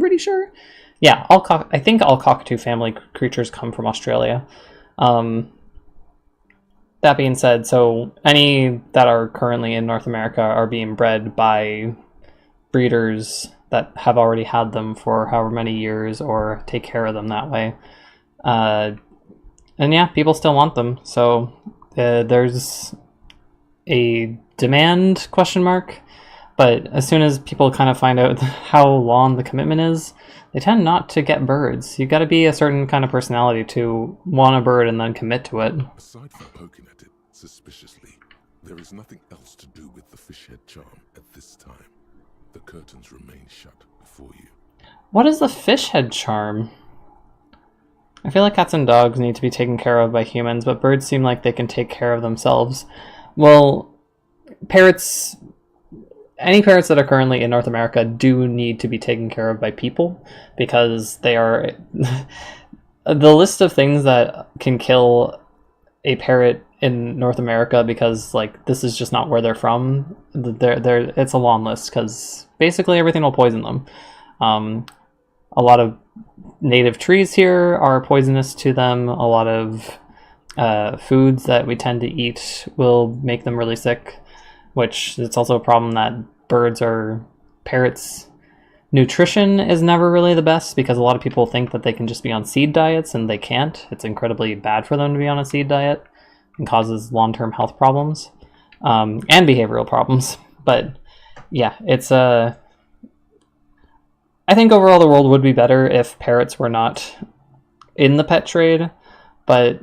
pretty sure. Yeah, I think all cockatoo family creatures come from Australia. That being said, so any that are currently in North America are being bred by breeders that have already had them for however many years or take care of them that way. And yeah, people still want them. So there's a demand question mark, but as soon as people kind of find out how long the commitment is, they tend not to get birds. You got to be a certain kind of personality to want a bird and then commit to it. Aside from poking at it suspiciously, there is nothing else to do with the fish head charm at this time. The curtains remain shut before you. What is the fish head charm? I feel like cats and dogs need to be taken care of by humans, but birds seem like they can take care of themselves. Well, parrots... Any parrots that are currently in North America do need to be taken care of by people, because they are... the list of things that can kill a parrot in North America, because like this is just not where they're from, it's a long list, because basically everything will poison them. A lot of native trees here are poisonous to them. A lot of foods that we tend to eat will make them really sick, which it's also a problem that parrots' nutrition is never really the best, because a lot of people think that they can just be on seed diets, and they can't. It's incredibly bad for them to be on a seed diet and causes long-term health problems and behavioral problems. But yeah, it's I think overall the world would be better if parrots were not in the pet trade, but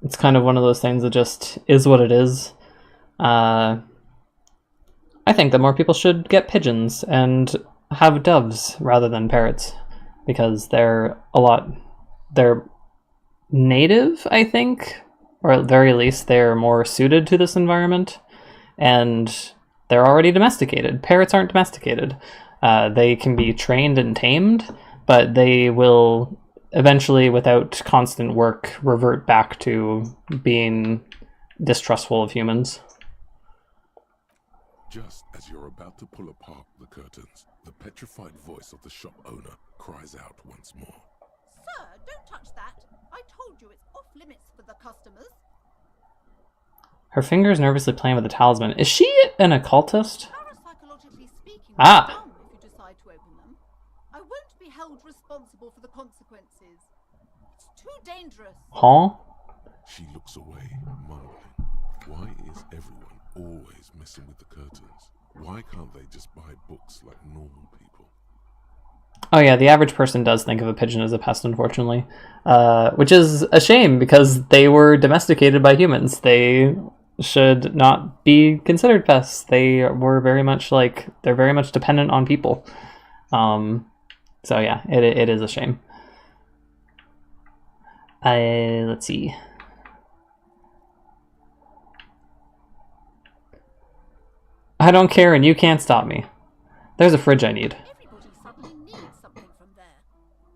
it's kind of one of those things that just is what it is. I think that more people should get pigeons and have doves rather than parrots, because they're native, I think, or at the very least they're more suited to this environment, and they're already domesticated. Parrots aren't domesticated. They can be trained and tamed, but they will eventually, without constant work, revert back to being distrustful of humans. Just as you're about to pull apart the curtains, the petrified voice of the shop owner cries out once more. Sir, don't touch that. I told you it's off limits for the customers. Her fingers nervously playing with the talisman. Is she an occultist? Parapsychologically speaking, Ah. dumb if you decide to open them. I won't be held responsible for the consequences. It's too dangerous. Huh? She looks away, mumbling. Why is everyone always messing with the curtains? Why can't they just buy books like normal people? Oh yeah, the average person does think of a pigeon as a pest, unfortunately. Which is a shame, because they were domesticated by humans. They should not be considered pests. They're very much dependent on people. So yeah, it is a shame. Let's see. I don't care, and you can't stop me. There's a fridge I need. Everybody suddenly needs something from there.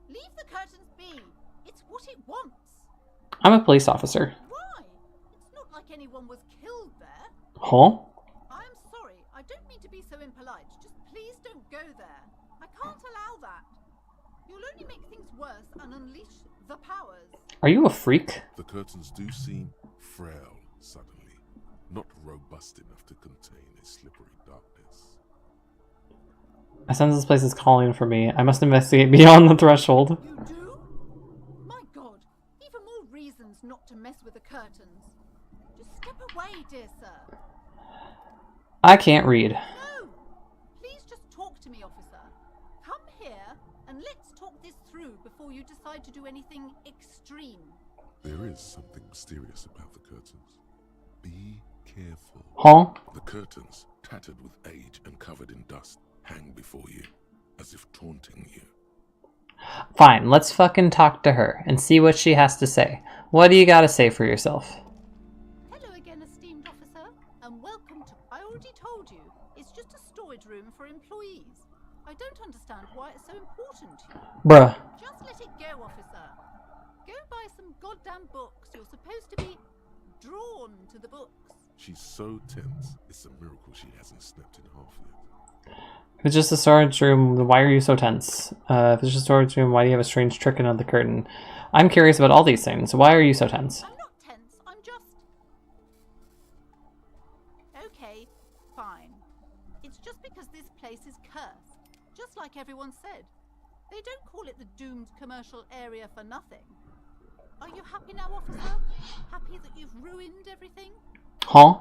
Leave the curtains be. It's what it wants. I'm a police officer. Why? It's not like anyone was killed there. Huh? I'm sorry. I don't mean to be so impolite. Just please don't go there. I can't allow that. You'll only make things worse and unleash the powers. Are you a freak? The curtains do seem frail suddenly, not robust enough to contain a slippery darkness. I sense this place is calling for me. I must investigate beyond the threshold. You do? My God. Even more reasons not to mess with the curtains. Just step away, dear sir. I can't read. No! Please just talk to me, officer. Come here and let's talk this through before you decide to do anything extreme. There is something mysterious about the curtains. Be careful. Huh? The curtains, tattered with age and covered in dust, hang before you, as if taunting you. Fine, let's fucking talk to her and see what she has to say. What do you gotta say for yourself? Hello again, esteemed officer, and welcome to... I already told you, it's just a storage room for employees. I don't understand why it's so important to you. Bruh. Just let it go, officer. Go buy some goddamn books. You're supposed to be drawn to the books. She's so tense, it's a miracle she hasn't snapped in half yet. If it's just a storage room, why are you so tense? If it's just a storage room, why do you have a strange trick under the curtain? I'm curious about all these things. Why are you so tense? I'm not tense, I'm just... Okay, fine. It's just because this place is cursed, just like everyone said. They don't call it the doomed commercial area for nothing. Are you happy now, officer? Happy that you've ruined everything? Huh?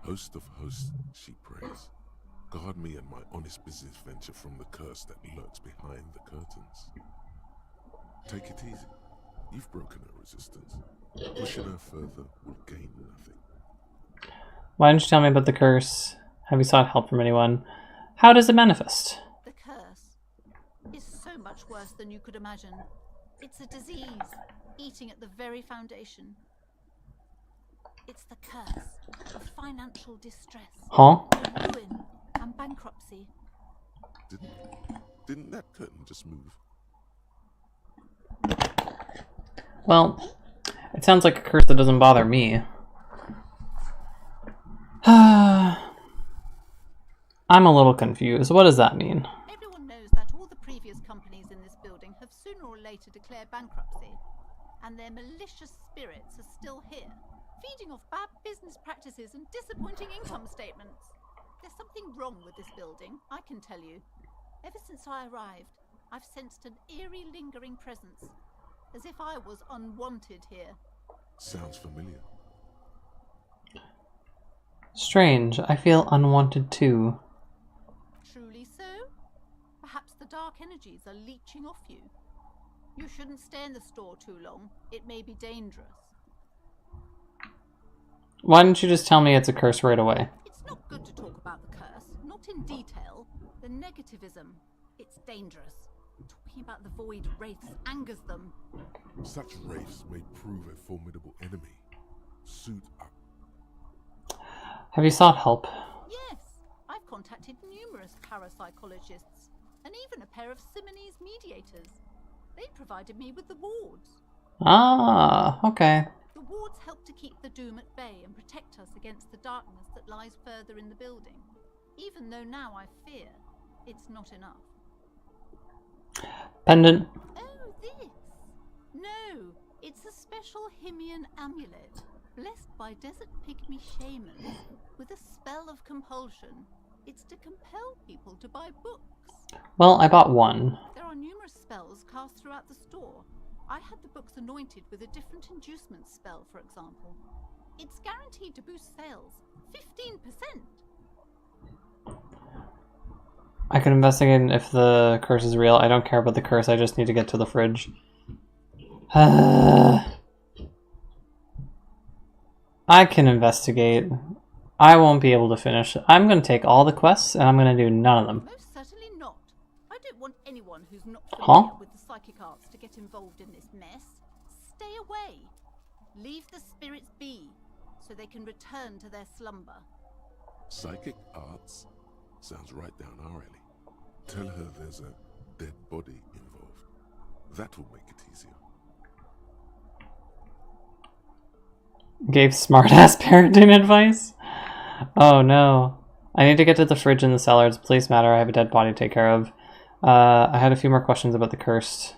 Host of hosts, she prays. Guard me and my honest business venture from the curse that lurks behind the curtains. Take it easy. You've broken her resistance. Pushing her further will gain nothing. Why didn't you tell me about the curse? Have you sought help from anyone? How does it manifest? The curse is so much worse than you could imagine. It's a disease, eating at the very foundation. It's the curse of financial distress, Huh? of ruin and bankruptcy. Didn't that curtain just move? Well, it sounds like a curse that doesn't bother me. I'm a little confused. What does that mean? Everyone knows that all the previous companies in this building have sooner or later declared bankruptcy, and their malicious spirits are still here, feeding off bad business practices and disappointing income statements. There's something wrong with this building, I can tell you. Ever since I arrived, I've sensed an eerie, lingering presence, as if I was unwanted here. Sounds familiar. Strange. I feel unwanted too. Truly so? Perhaps the dark energies are leeching off you. You shouldn't stay in the store too long. It may be dangerous. Why didn't you just tell me it's a curse right away? It's not good to talk about the curse, not in detail. The negativism, it's dangerous. Talking about the void wraiths angers them. Such wraiths may prove a formidable enemy. Suit up. Have you sought help? Yes, I've contacted numerous parapsychologists, and even a pair of Simonese mediators. They provided me with the wards. Ah, okay. The wards help to keep the doom at bay and protect us against the darkness that lies further in the building, even though now I fear it's not enough. Pendant. Oh, this? No, it's a special Himian amulet, blessed by desert pygmy shamans with a spell of compulsion. It's to compel people to buy books. Well, I bought one. There are numerous spells cast throughout the store. I had the books anointed with a different inducement spell, for example. It's guaranteed to boost sales 15%. I could investigate if the curse is real. I don't care about the curse. I just need to get to the fridge. I can investigate. I won't be able to finish. I'm going to take all the quests, and I'm going to do none of them. Most certainly not. I don't want anyone who's not Huh? familiar with the psychic arts to get involved in this mess. Stay away. Leave the spirits be, so they can return to their slumber. Psychic arts? Sounds right down our alley. Tell her there's a dead body involved. That will make it easier. Gave smart-ass parenting advice? Oh no. I need to get to the fridge in the cellar. It's a police matter. I have a dead body to take care of. I had a few more questions about the curse.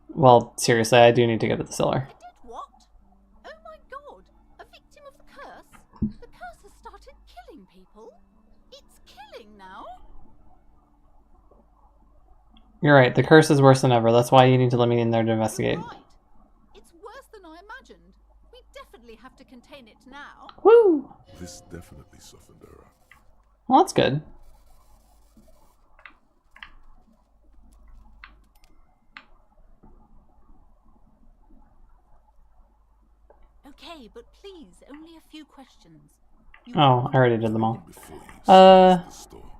Well, seriously, I do need to get to the cellar. A dead what? Oh my god! A victim of the curse? The curse has started killing people? It's killing now? You're right. The curse is worse than ever. That's why you need to let me in there to investigate. Right. It's worse than I imagined. We definitely have to contain it now. Woo! This definitely softened her up. Well, that's good. Okay, but please, only a few questions. Oh, I already did them all. Before you the store,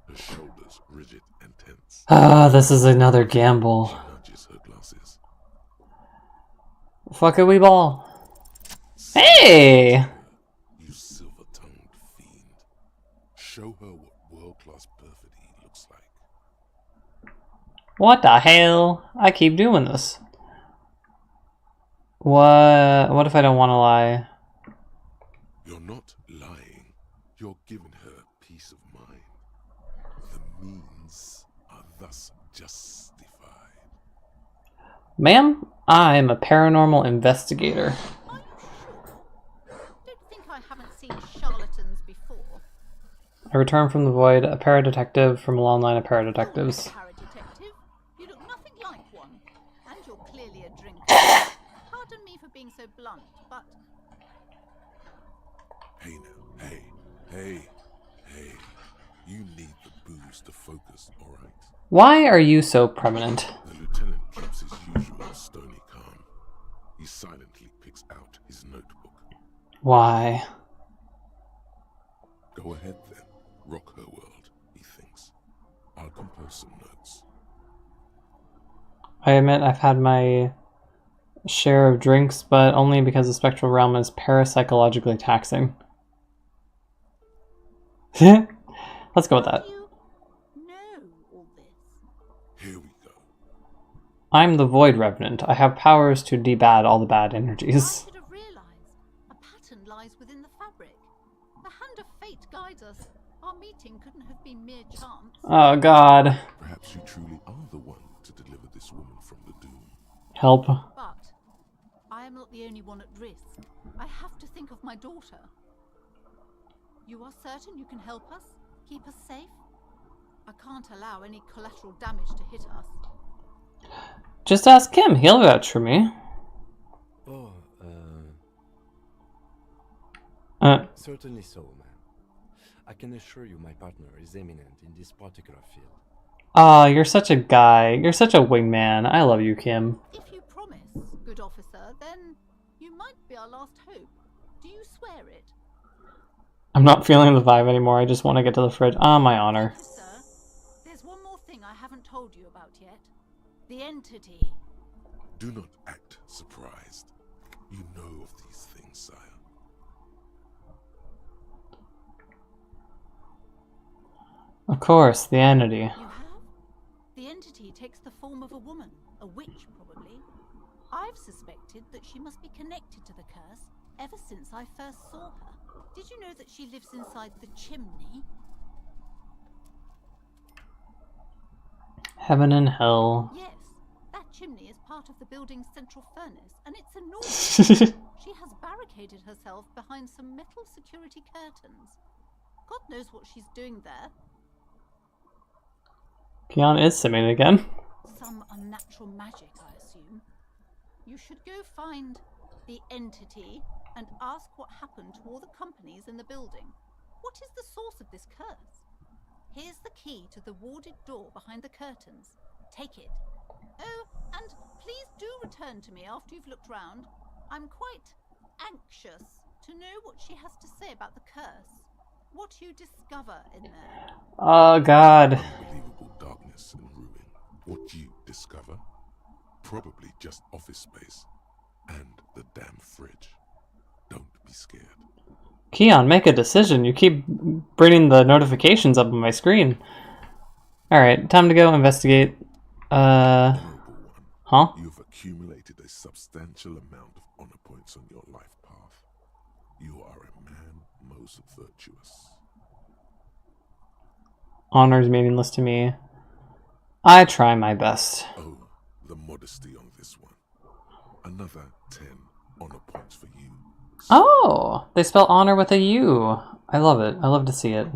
her shoulders rigid and tense. This is another gamble. She nudges her glasses. Fuck it, we ball. Hey! You silver-tongued fiend. Show her what world-class perfidy looks like. What the hell? I keep doing this. What if I don't want to lie? You're not lying. You're giving her peace of mind. The means are thus justified. Ma'am, I'm a paranormal investigator. Are you sure? Don't think I haven't seen charlatans before. I return from the void, a paradetective from a long line of paradetectives. You're not a paradetective. You look nothing like one. And you're clearly a drinker. Pardon me for being so blunt, but... Hey now, hey. You need the booze to focus, alright? Why are you so prominent? The lieutenant keeps his usual stony calm. He silently picks out his notebook. Why? Go ahead then. Rock her world, he thinks. I'll compose some notes. I admit I've had my share of drinks, but only because the spectral realm is parapsychologically taxing. Let's go with that. You know all this. Here we go. I'm the Void Revenant. I have powers to debad all the bad I energies. should have realized. A pattern lies within the fabric. The hand of fate guides us. Our meeting couldn't have been mere chance. Oh god. Perhaps you truly are the one to deliver this woman from the doom. Help. But I am not the only one at risk. I have to think of my daughter. You are certain you can help us? Keep us safe? I can't allow any collateral damage to hit us. Just ask him. He'll vouch for me. Oh, certainly so, ma'am. I can assure you my partner is eminent in this particular field. Aw, you're such a guy. You're such a wingman. I love you, Kim. If you promise, good officer, then you might be our last hope. Do you swear it? I'm not feeling the vibe anymore. I just want to get to the fridge. Ah, my honor. Sir, there's one more thing I haven't told you about yet. The entity. Do not act surprised. You know of these things, sire. Of course, the entity. You have? The entity takes the form of a woman, a witch probably. I've suspected that she must be connected to the curse ever since I first saw her. Did you know that she lives inside the chimney? Heaven and hell. Yes, that chimney is part of the building's central furnace, and it's enormous. She has barricaded herself behind some metal security curtains. God knows what she's doing there. Keon is simming again. Some unnatural magic, I assume. You should go find the entity and ask what happened to all the companies in the building. What is the source of this curse? Here's the key to the warded door behind the curtains. Take it. Oh, and please do return to me after you've looked round. I'm quite anxious to know what she has to say about the curse. What you discover in there. Oh god. Unbelievable darkness and ruin. What you discover? Probably just office space. And the damn fridge. Don't be scared. Keon, make a decision. You keep bringing the notifications up on my screen. Alright, time to go investigate. Honorable one, Huh? you've accumulated a substantial amount of honor points on your life path. You are a man most virtuous. Honor is meaningless to me. I try my best. Oh, the modesty on this one. Another 10 honor points for you. Oh, they spell honor with a U. I love it. I love to see it.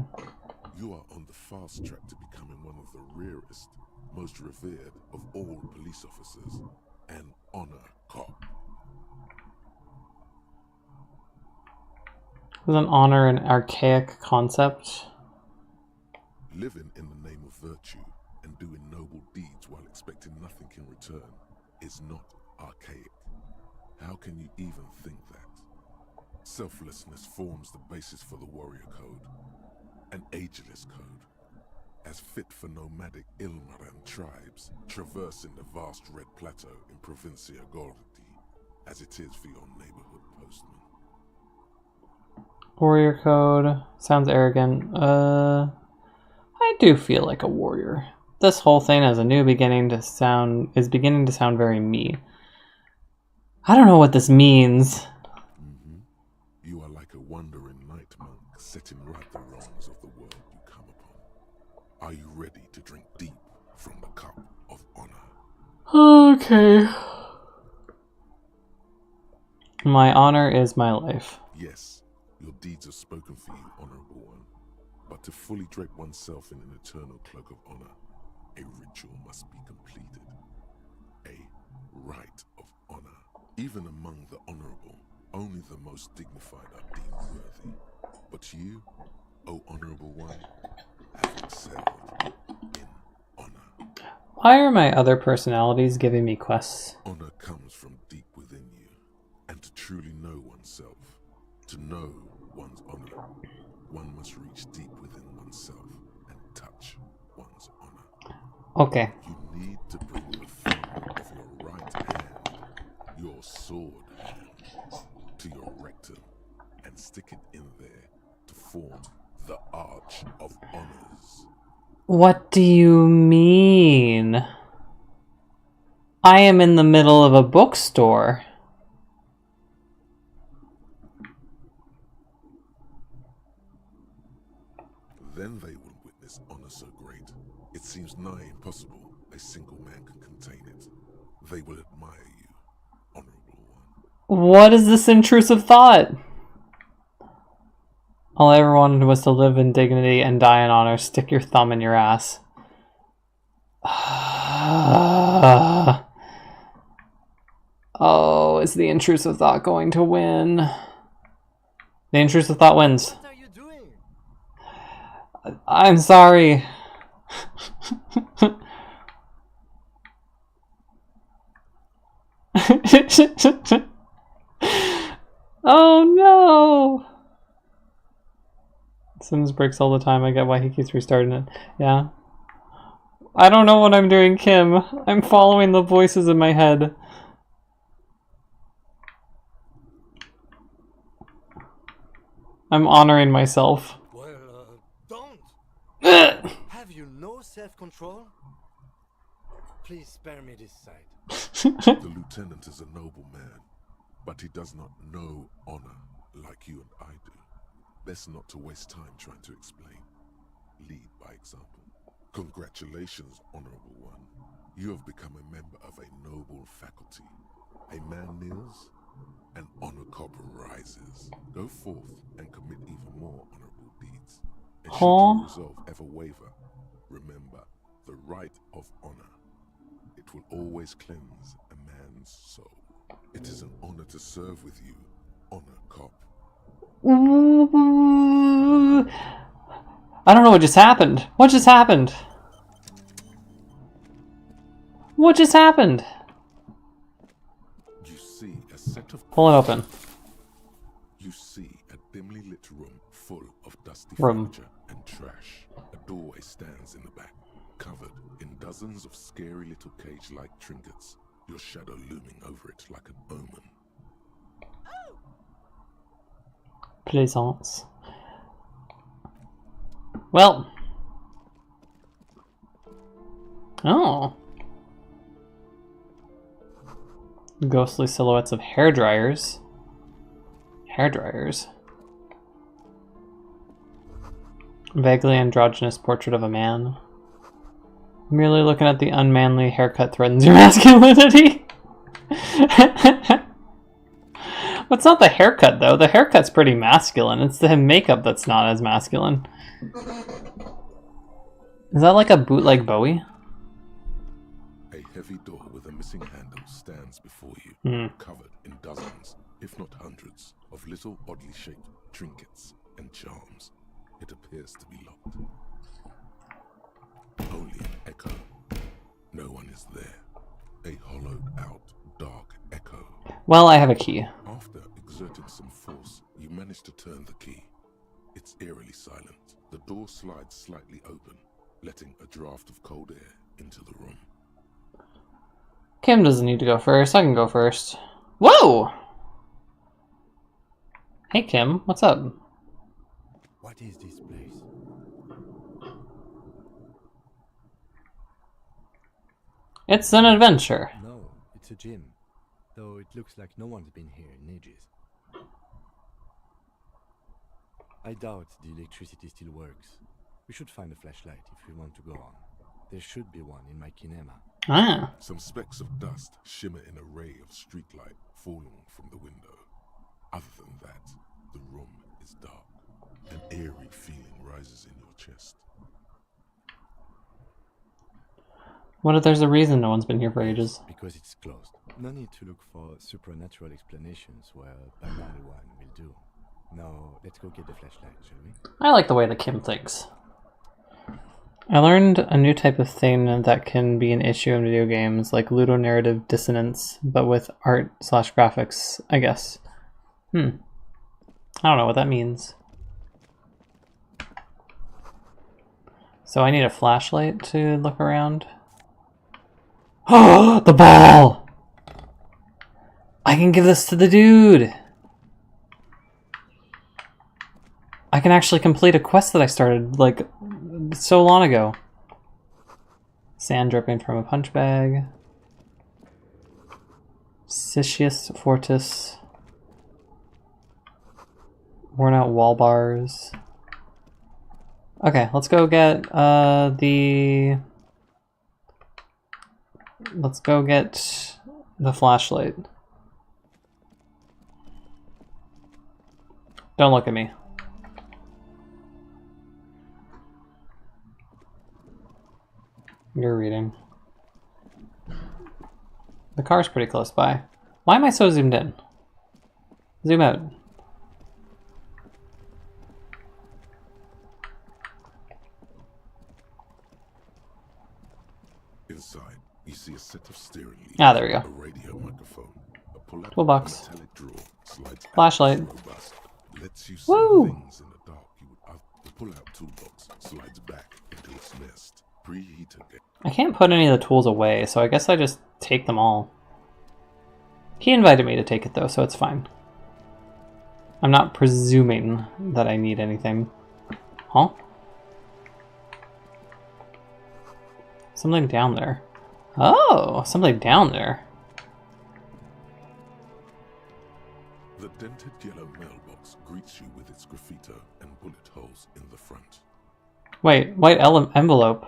You are on the fast track to becoming one of the rarest, most revered of all police officers, an honor cop. Isn't honor an archaic concept? Living in the name of virtue and doing noble deeds while expecting nothing in return is not archaic. How can you even think that? Selflessness forms the basis for the warrior code, an ageless code, as fit for nomadic Ilmaran tribes traversing the vast red plateau in Provincia Gordi, as it is for your neighborhood postman. Warrior code. Sounds arrogant. I do feel like a warrior. This whole thing is beginning to sound very me. I don't know what this means. You are like a wandering night monk, setting right the wrongs of the world you come upon. Are you ready to drink deep from the cup of honor? Okay. My honor is my life. Yes, your deeds are spoken for you, honorable one. But to fully drape oneself in an eternal cloak of honor, a ritual must be completed. A rite of honor. Even among the honorable, only the most dignified are deemed worthy. But you, O honorable one, have excelled in honor. Why are my other personalities giving me quests? Honor comes from deep within you, and to truly know oneself, to know one's honor, one must reach deep within oneself and touch one's honor. Okay. You need to bring the thumb of your right hand, your sword hand, to your rectum and stick it in there to form the Arch of Honors. What do you mean? I am in the middle of a bookstore. Then they will witness honor so great, it seems nigh impossible a single man can contain it. They will admire you, honorable one. What is this intrusive thought? All I ever wanted was to live in dignity and die in honor. Stick your thumb in your ass. Oh, is the intrusive thought going to win? The intrusive thought wins. What are you doing? I'm sorry. Oh no! Sims breaks all the time. I get why he keeps restarting it. Yeah. I don't know what I'm doing, Kim. I'm following the voices in my head. I'm honoring myself. Well, don't. Have you no self-control? Please spare me this sight. The lieutenant is a noble man, but he does not know honor like you and I do. Best not to waste time trying to explain. Lead by example. Congratulations, honorable one. You have become a member of a noble faculty. A man kneels, an honor corps rises. Go forth and commit even more honorable deeds. And should your resolve ever waver, remember the right of honor. It will always cleanse a man's soul. It is an honor to serve with you, honor cop. I don't know what just happened. What just happened? What just happened? You see a set of... Pull it open. You see a dimly lit room full of dusty Room. furniture and trash. A doorway stands in the back, covered in dozens of scary little cage-like trinkets, your shadow looming over it like an omen. Plaisance. Well. Oh. Ghostly silhouettes of hairdryers. Hairdryers. Vaguely androgynous portrait of a man. Merely looking at the unmanly haircut threatens your masculinity. It's not the haircut, though. The haircut's pretty masculine. It's the makeup that's not as masculine. Is that like a bootleg Bowie? A heavy door with a missing handle stands before you, covered in dozens, if not hundreds, of little oddly shaped trinkets and charms. It appears to be locked. Only an echo. No one is there. A hollowed out, dark echo. Well, I have a key. After exerting some force, you manage to turn the key. It's eerily silent. The door slides slightly open, letting a draft of cold air into the room. Kim doesn't need to go first. I can go first. Whoa! Hey, Kim. What's up? What is this place? It's an adventure. No, it's a gym. Though it looks like no one's been here in ages. I doubt the electricity still works. We should find a flashlight if we want to go on. There should be one in my kinema. Ah. Some specks of dust shimmer in a ray of streetlight falling from the window. Other than that, the room is dark. An eerie feeling rises in your chest. What if there's a reason no one's been here for ages? Because it's closed. No need to look for supernatural explanations where a banal one will do. Now, let's go get the flashlight, shall we? I like the way that Kim thinks. I learned a new type of thing that can be an issue in video games, like ludonarrative dissonance, but with art/graphics, I guess. I don't know what that means. So I need a flashlight to look around. Oh, the ball! I can give this to the dude! I can actually complete a quest that I started, like, so long ago. Sand dripping from a punch bag. Sitius Fortis. Worn out wall bars. Okay, let's go get let's go get the flashlight. Don't look at me. You're reading. The car's pretty close by. Why am I so zoomed in? Zoom out. Inside, you see a set of steering leads, Ah, there we go. a radio microphone, a pull-up Toolbox. metallic drawer, slides out, Flashlight. robust, lets you see Woo! things in the dark you would the pull-out toolbox slides back into its nest. Preheater gate. I can't put any of the tools away, so I guess I just take them all. He invited me to take it though, so it's fine. I'm not presuming that I need anything. Huh? Something down there. Oh, something down there. The dented yellow mailbox greets you with its graffito and bullet holes in the front. Wait, white envelope.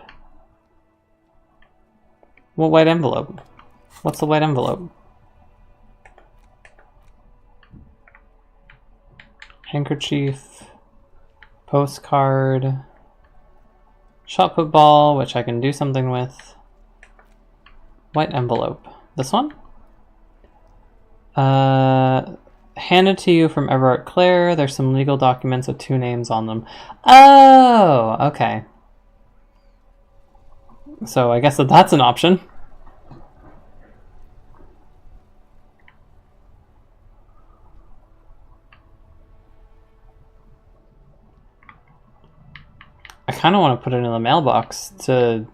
What white envelope? What's the white envelope? Handkerchief, postcard, shot put ball, which I can do something with. White envelope. This one? Handed to you from Everett Clare. There's some legal documents with 2 names on them. Oh, okay. So I guess that's an option. I kind of want to put it in the mailbox to...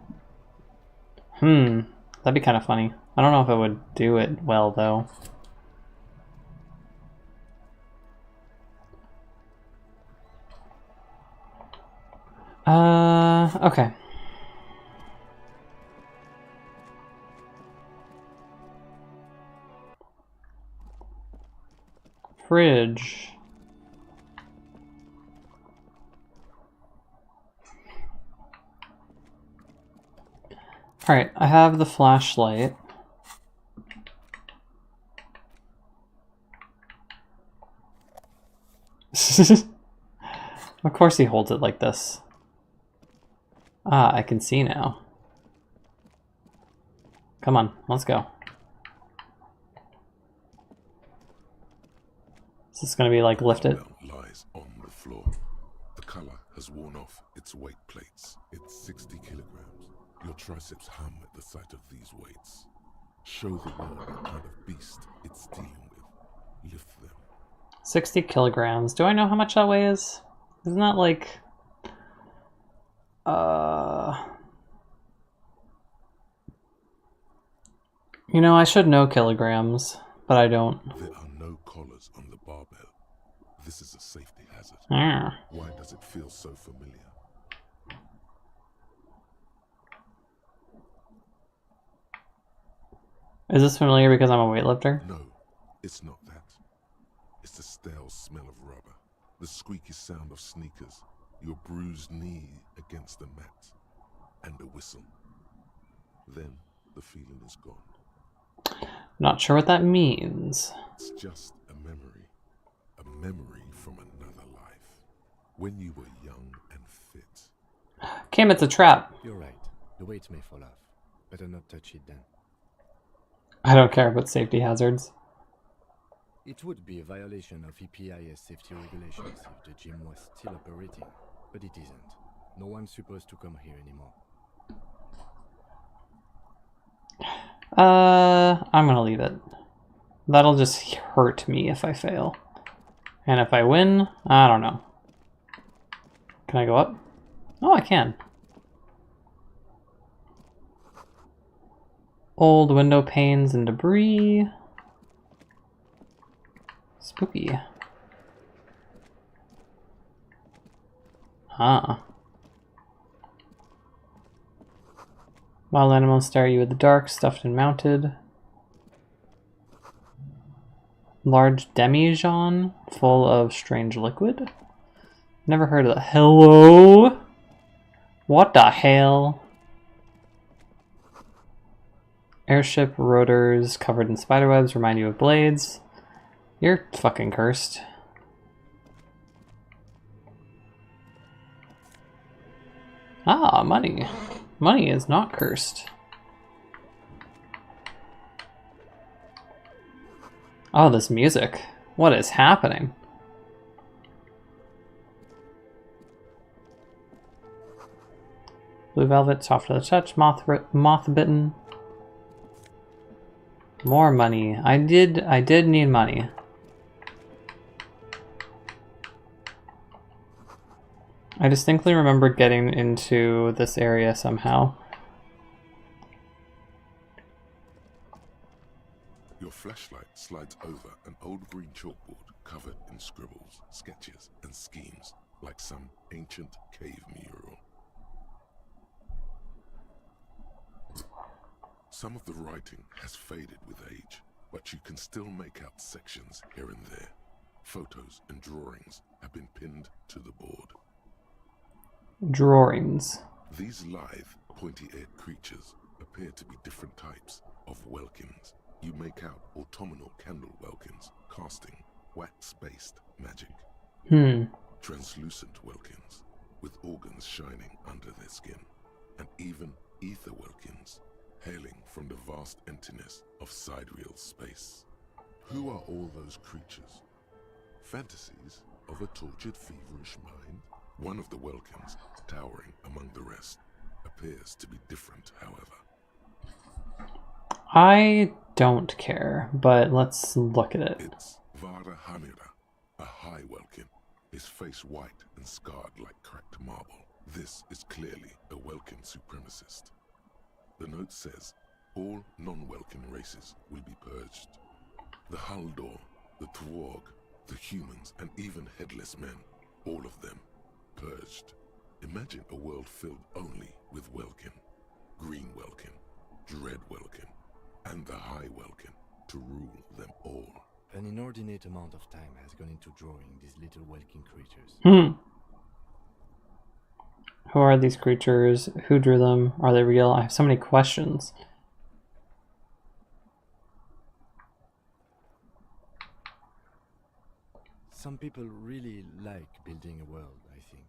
That'd be kind of funny. I don't know if it would do it well, though. Okay. Fridge. Alright, I have the flashlight. Of course he holds it like this. Ah, I can see now. Come on, let's go. Is this gonna be like lifted? Lies on the floor. The color has worn off its weight plates. It's 60 kilograms. Your triceps hum at the sight of these weights. Show the world what kind of beast it's dealing with. Lift them. 60 kilograms. Do I know how much that weighs? Isn't that like... You know, I should know kilograms, but I don't. There are no collars on the barbell. This is a safety hazard. Ah. Why does it feel so familiar? Is this familiar because I'm a weightlifter? No, it's not that. It's the stale smell of rubber, the squeaky sound of sneakers, your bruised knee against the mat, and a whistle. Then the feeling is gone. Not sure what that means. It's just a memory from another life, when you were young and fit. Kim, it's a trap. You're right. The weight may fall off. Better not touch it then. I don't care about safety hazards. It would be a violation of EPIS safety regulations if the gym was still operating, but it isn't. No one's supposed to come here anymore. I'm gonna leave it. That'll just hurt me if I fail. And if I win, I don't know. Can I go up? Oh, I can. Old window panes and debris. Spooky. Ah. Wild animals stare at you in the dark, stuffed and mounted. Large demijohn full of strange liquid. Never heard of that. Hello? What the hell? Airship rotors covered in spiderwebs remind you of blades. You're fucking cursed. Ah, money. Money is not cursed. Oh, this music. What is happening? Blue velvet, soft to the touch, moth bitten. More money. I did need money. I distinctly remember getting into this area somehow. Your flashlight slides over an old green chalkboard covered in scribbles, sketches, and schemes, like some ancient cave mural. Some of the writing has faded with age, but you can still make out sections here and there. Photos and drawings have been pinned to the board. Drawings. These lithe, pointy-eared creatures appear to be different types of welkins. You make out autumnal candle welkins, casting wax-based magic. Translucent welkins, with organs shining under their skin, and even ether welkins, hailing from the vast emptiness of sidereal space. Who are all those creatures? Fantasies of a tortured, feverish mind? One of the welkins, towering among the rest, appears to be different, however. I don't care, but let's look at it. It's Vara Hamira, a high welkin, his face white and scarred like cracked marble. This is clearly a welkin supremacist. The note says, all non-welkin races will be purged. The Haldor, the Twarg, the humans, and even headless men, all of them purged. Imagine a world filled only with welkin, green welkin, dread welkin, and the high welkin to rule them all. An inordinate amount of time has gone into drawing these little welkin creatures. Who are these creatures? Who drew them? Are they real? I have so many questions. Some people really like building a world, I think,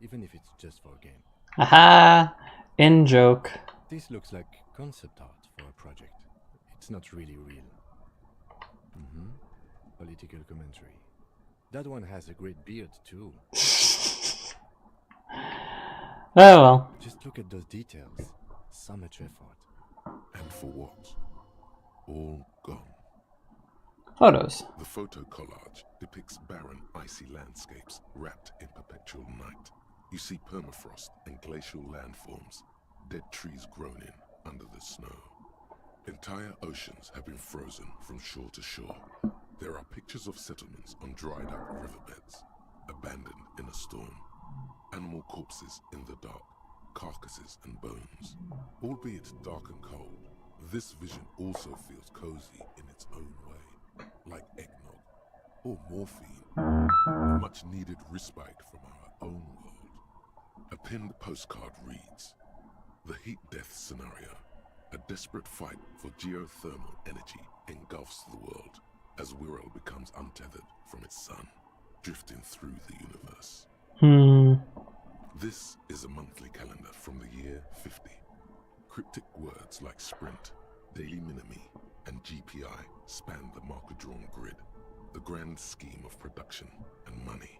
even if it's just for a game. Aha! In joke. This looks like concept art for a project. It's not really real. Political commentary. That one has a great beard too. Oh well. Just look at those details. So much effort. And for what? All gone. Photos. The photo collage depicts barren, icy landscapes wrapped in perpetual night. You see permafrost and glacial landforms, dead trees grown in under the snow. Entire oceans have been frozen from shore to shore. There are pictures of settlements on dried-up riverbeds, abandoned in a storm. Animal corpses in the dark, carcasses and bones. Albeit dark and cold, This vision also feels cozy in its own way, like eggnog or morphine, a much-needed respite from our own world. A pinned postcard reads, "The heat death scenario. A desperate fight for geothermal energy engulfs the world as Wirral becomes untethered from its sun, drifting through the universe." This is a monthly calendar from the year 50. Cryptic words like sprint, daily minimi, and GPI span the marker-drawn grid, the grand scheme of production and money.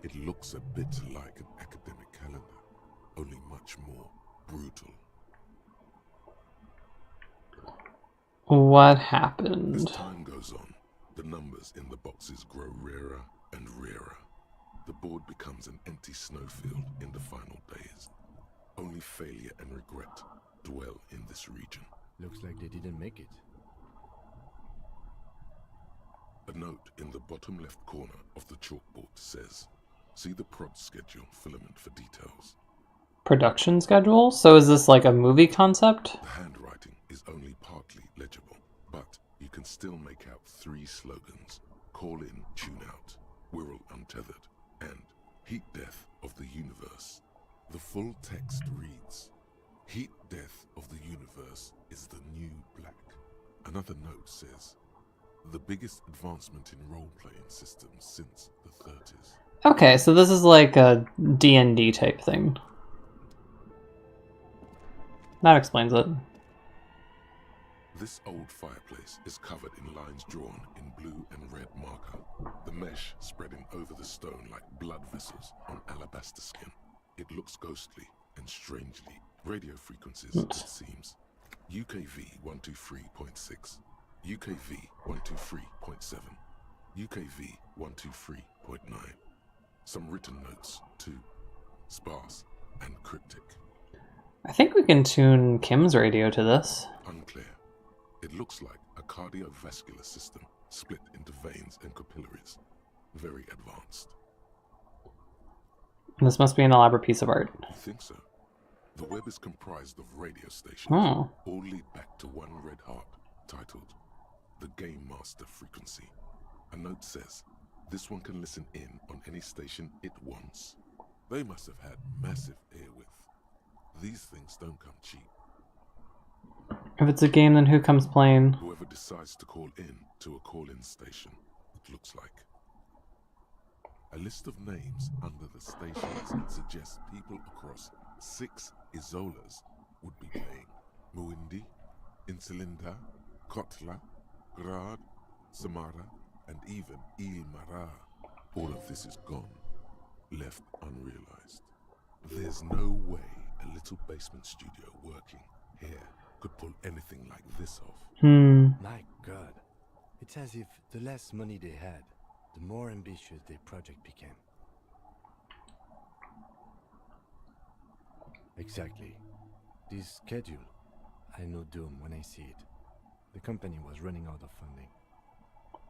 It looks a bit like an academic calendar, only much more brutal. What happened? As time goes on, the numbers in the boxes grow rarer and rarer. The board becomes an empty snowfield in the final days. Only failure and regret dwell in this region. Looks like they didn't make it. A note in the bottom left corner of the chalkboard says, "See the prod schedule filament for details." Production schedule? So is this like a movie concept? The handwriting is only partly legible, but you can still make out 3 slogans: "Call in, tune out," "Wirral untethered," and "Heat death of the universe." The full text reads, "Heat death of the universe is the new black." Another note says, "The biggest advancement in role-playing systems since the 30s. Okay, so this is like a D&D type thing. That explains it. This old fireplace is covered in lines drawn in blue and red marker, the mesh spreading over the stone like blood vessels on alabaster skin. It looks ghostly and strangely. Radio frequencies, it seems. UKV 123.6, UKV 123.7, UKV 123.9. Some written notes, too. Sparse and cryptic. I think we can tune Kim's radio to this. Unclear. It looks like a cardiovascular system split into veins and capillaries. Very advanced. This must be an elaborate piece of art. I think so. The web is comprised of radio stations, Oh. all lead back to one red heart, titled the Game Master Frequency. A note says, this one can listen in on any station it wants. They must have had massive airwidth. These things don't come cheap. If it's a game, then who comes playing? Whoever decides to call in to a call-in station, it looks like. A list of names under the stations suggests people across 6 Isolas would be playing. Muindi, Insulinda, Kotla, Grad, Samara, and even Ilmara. All of this is gone, left unrealized. There's no way a little basement studio working here could pull anything like this off. My God. It's as if the less money they had, the more ambitious their project became. Exactly. This schedule, I know doom when I see it. The company was running out of funding.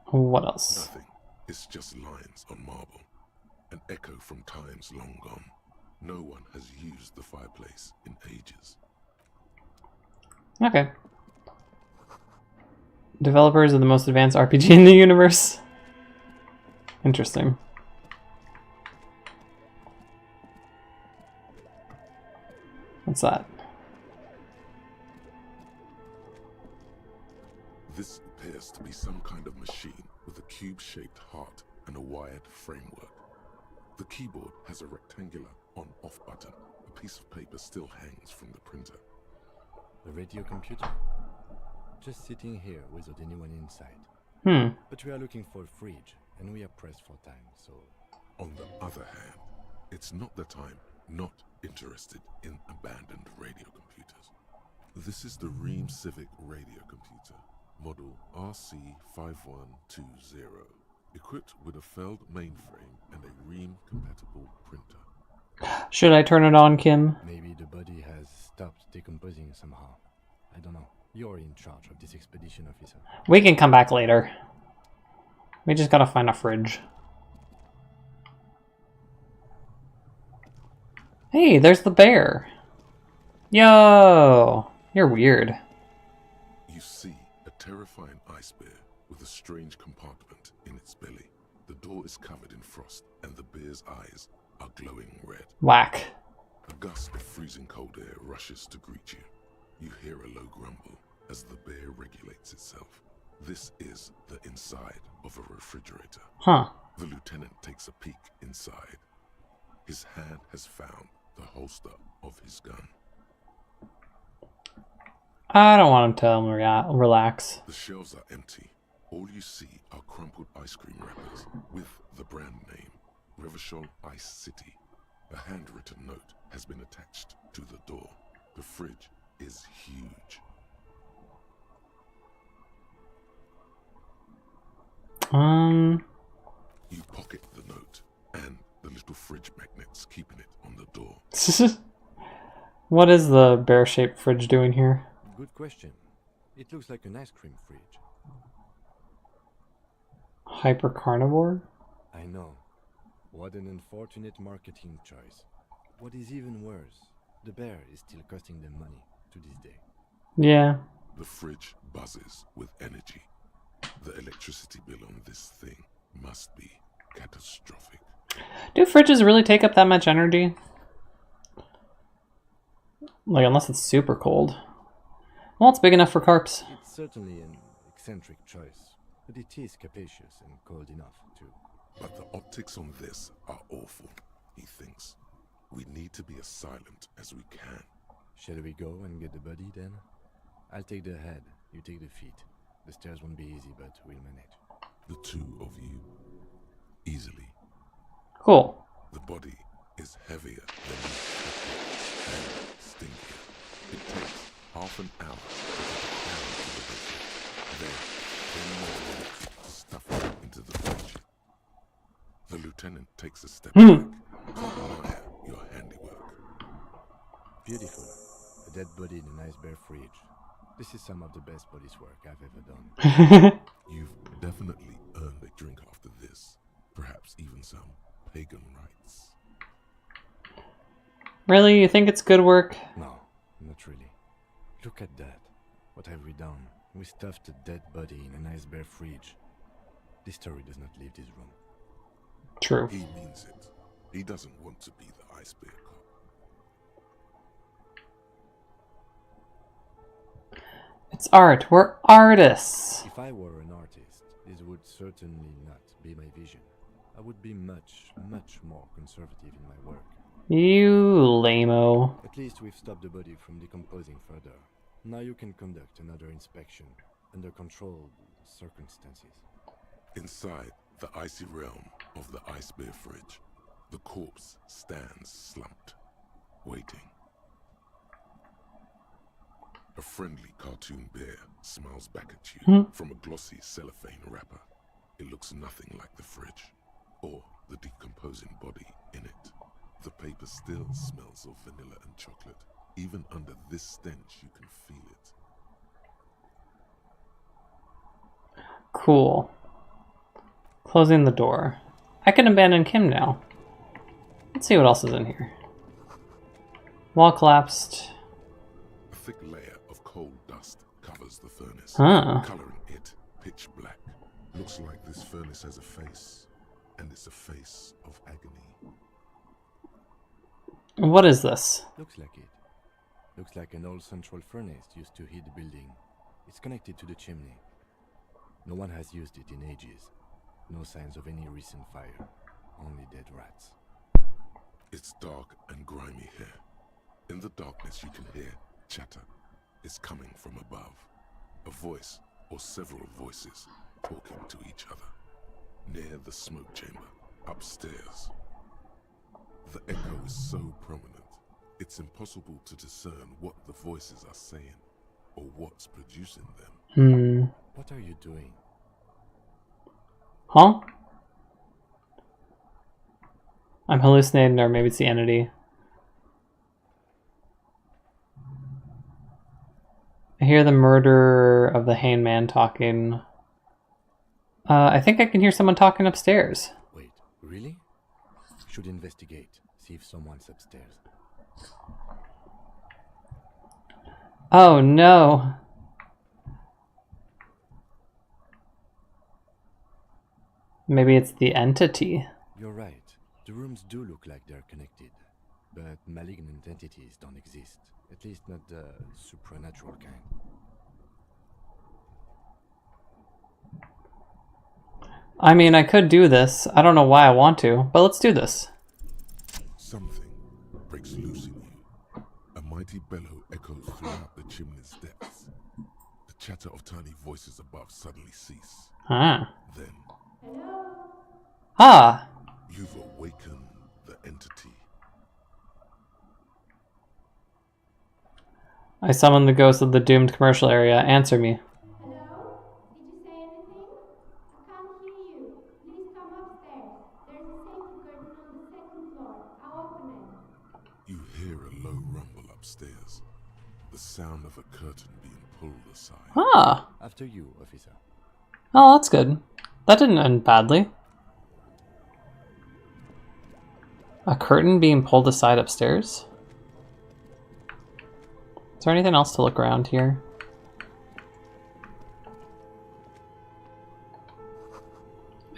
What else? Nothing. It's just lines on marble. An echo from times long gone. No one has used the fireplace in ages. Okay. Developers of the most advanced RPG in the universe. Interesting. What's that? This appears to be some kind of machine with a cube-shaped heart and a wired framework. The keyboard has a rectangular on-off button. A piece of paper still hangs from the printer. The radio computer? Just sitting here without anyone inside. But we are looking for a fridge, and we are pressed for time, so... On the other hand, it's not that I'm not interested in abandoned radio computers. This is the Ream Civic radio computer, model RC5120, equipped with a Feld mainframe and a Ream-compatible printer. Should I turn it on, Kim? Maybe the body has stopped decomposing somehow. I don't know. You're in charge of this expedition, officer. We can come back later. We just gotta find a fridge. Hey, there's the bear. Yo! You're weird. see a terrifying ice bear with a strange compartment in its belly. The door is covered in frost, and the bear's eyes are glowing red. Whack. A gust of freezing cold air rushes to greet you. You hear a low grumble as the bear regulates itself. This is the inside of a refrigerator. Huh. The lieutenant takes a peek inside. His hand has found the holster of his gun. I don't want him to tell him relax. The shelves are empty. All you see are crumpled ice cream wrappers with the brand name, Revachol Ice City. A handwritten note has been attached to the door. The fridge is huge. You pocket the note and the little fridge magnets keeping it on the door. What is the bear-shaped fridge doing here? Good question. It looks like an ice cream fridge. Hyper carnivore? I know. What an unfortunate marketing choice. What is even worse, the bear is still costing them money to this day. Yeah. The fridge buzzes with energy. The electricity bill on this thing must be catastrophic. Do fridges really take up that much energy? Like, unless it's super cold. Well, it's big enough for carps. It's certainly an eccentric choice, but it is capacious and cold enough, too. But the optics on this are awful, he thinks. We need to be as silent as we can. Shall we go and get the body, then? I'll take the head, you take the feet. The stairs won't be easy, but we'll manage. The two of you, easily. Cool. The body is heavier than you expected and stinkier. It takes half an hour to get it down to the bed. Then 10 more minutes to stuff it into the fridge. The lieutenant takes a step back to admire your handiwork. Beautiful. A dead body in a nice bare fridge. This is some of the best body's work I've ever done. You've definitely earned a drink after this. Perhaps even some pagan rites. Really? You think it's good work? No, not really. Look at that. What have we done? We stuffed a dead body in a nice bare fridge. This story does not leave this room. True. He means it. He doesn't want to be the ice bear cop. It's art. We're artists. If I were an artist, this would certainly not be my vision. I would be much, much more conservative in my work. You lame-o. At least we've stopped the body from decomposing further. Now you can conduct another inspection under controlled circumstances. Inside the icy realm of the ice bear fridge, the corpse stands slumped, waiting. A friendly cartoon bear smiles back at you from a glossy cellophane wrapper. It looks nothing like the fridge or the decomposing body in it. The paper still smells of vanilla and chocolate. Even under this stench, you can feel it. Cool. Closing the door. I can abandon Kim now. Let's see what else is in here. Wall collapsed. A thick layer of coal dust covers the furnace, Huh. coloring it pitch black. Looks like this furnace has a face, and it's a face of agony. What is this? Looks like it. Looks like an old central furnace used to heat the building. It's connected to the chimney. No one has used it in ages. No signs of any recent fire. Only dead rats. It's dark and grimy here. In the darkness you can hear chatter. It's coming from above. A voice or several voices talking to each other. Near the smoke chamber, upstairs. The echo is so prominent, it's impossible to discern what the voices are saying or what's producing them. What are you doing? Huh? I'm hallucinating, or maybe it's the entity. I hear the murder of the hangman talking. I think I can hear someone talking upstairs. Wait, really? Should investigate. See if someone's upstairs. Oh no. Maybe it's the entity. You're right. The rooms do look like they're connected. But malignant entities don't exist. At least not the supernatural kind. I mean, I could do this. I don't know why I want to, but let's do this. Something breaks loose in you. A mighty bellow echoes throughout the chimney's depths. The chatter of tiny voices above suddenly cease. Ah. Then, Ah! you've awakened the entity. I summon the ghost of the doomed commercial area. Answer me. Hello? Did you say anything? I can't hear you. Please come upstairs. There's a safety curtain on the second floor. I'll open it. You hear a low rumble upstairs. The sound of a curtain being pulled aside. Ah! After you, officer. Oh, that's good. That didn't end badly. A curtain being pulled aside upstairs? Is there anything else to look around here?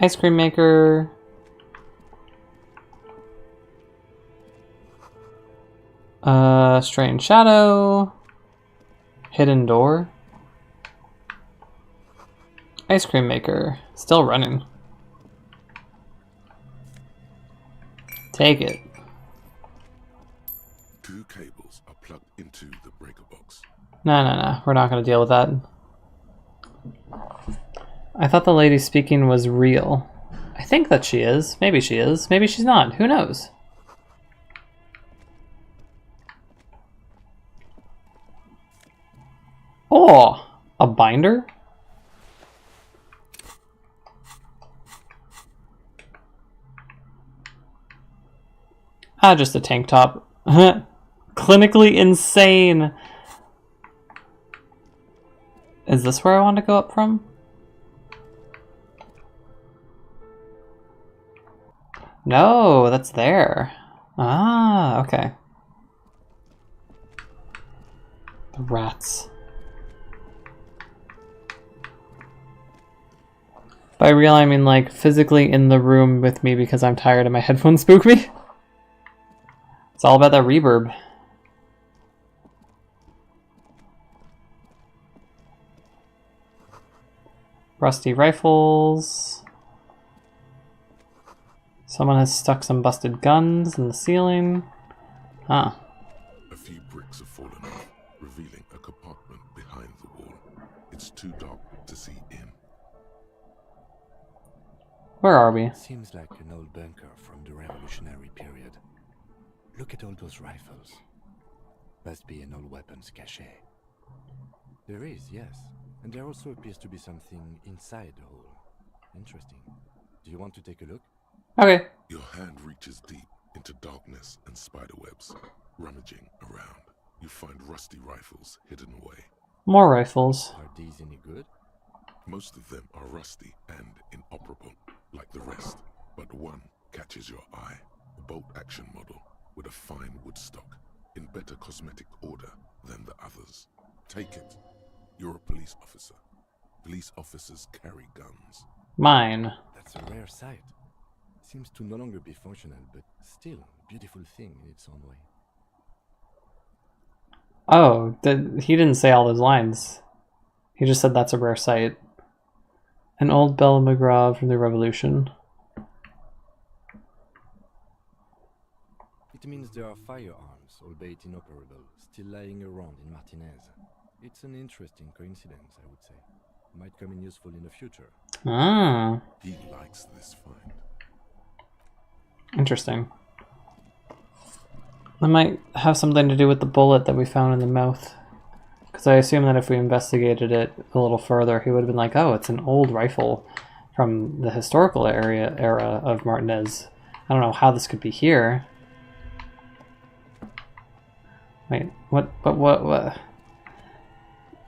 Ice cream maker. Strange shadow. Hidden door. Ice cream maker. Still running. Take it. 2 cables are plugged into the breaker box. No. We're not going to deal with that. I thought the lady speaking was real. I think that she is. Maybe she is. Maybe she's not. Who knows? Oh! A binder? Ah, just a tank top. Clinically insane! Is this where I want to go up from? No, that's there. Ah, okay. The rats. By real, I mean like physically in the room with me because I'm tired and my headphones spook me. It's all about that reverb. Rusty rifles. Someone has stuck some busted guns in the ceiling. Huh. A few bricks have fallen off, revealing a compartment behind the wall. It's too dark to see in. Where are we? Seems like an old bunker from the Revolutionary period. Look at all those rifles. Must be an old weapons cache. There is, yes. And there also appears to be something inside the hole. Interesting. Do you want to take a look? Okay. Your hand reaches deep into darkness and spiderwebs. Rummaging around, you find rusty rifles hidden away. More rifles. Are these any good? Most of them are rusty and inoperable, like the rest. But one catches your eye. A bolt-action model with a fine wood stock, in better cosmetic order than the others. Take it. You're a police officer. Police officers carry guns. Mine. That's a rare sight. Seems to no longer be functional, but still a beautiful thing in its own way. Oh, he didn't say all those lines. He just said that's a rare sight. An old Belle McGraw from the Revolution. It means there are firearms, albeit inoperable, still lying around in Martinez. It's an interesting coincidence, I would say. Might come in useful in the future. Ah. He likes this find. Interesting. That might have something to do with the bullet that we found in the mouth. Because I assume that if we investigated it a little further, he would have been like, oh, it's an old rifle from the historical era of Martinez. I don't know how this could be here. Wait, what?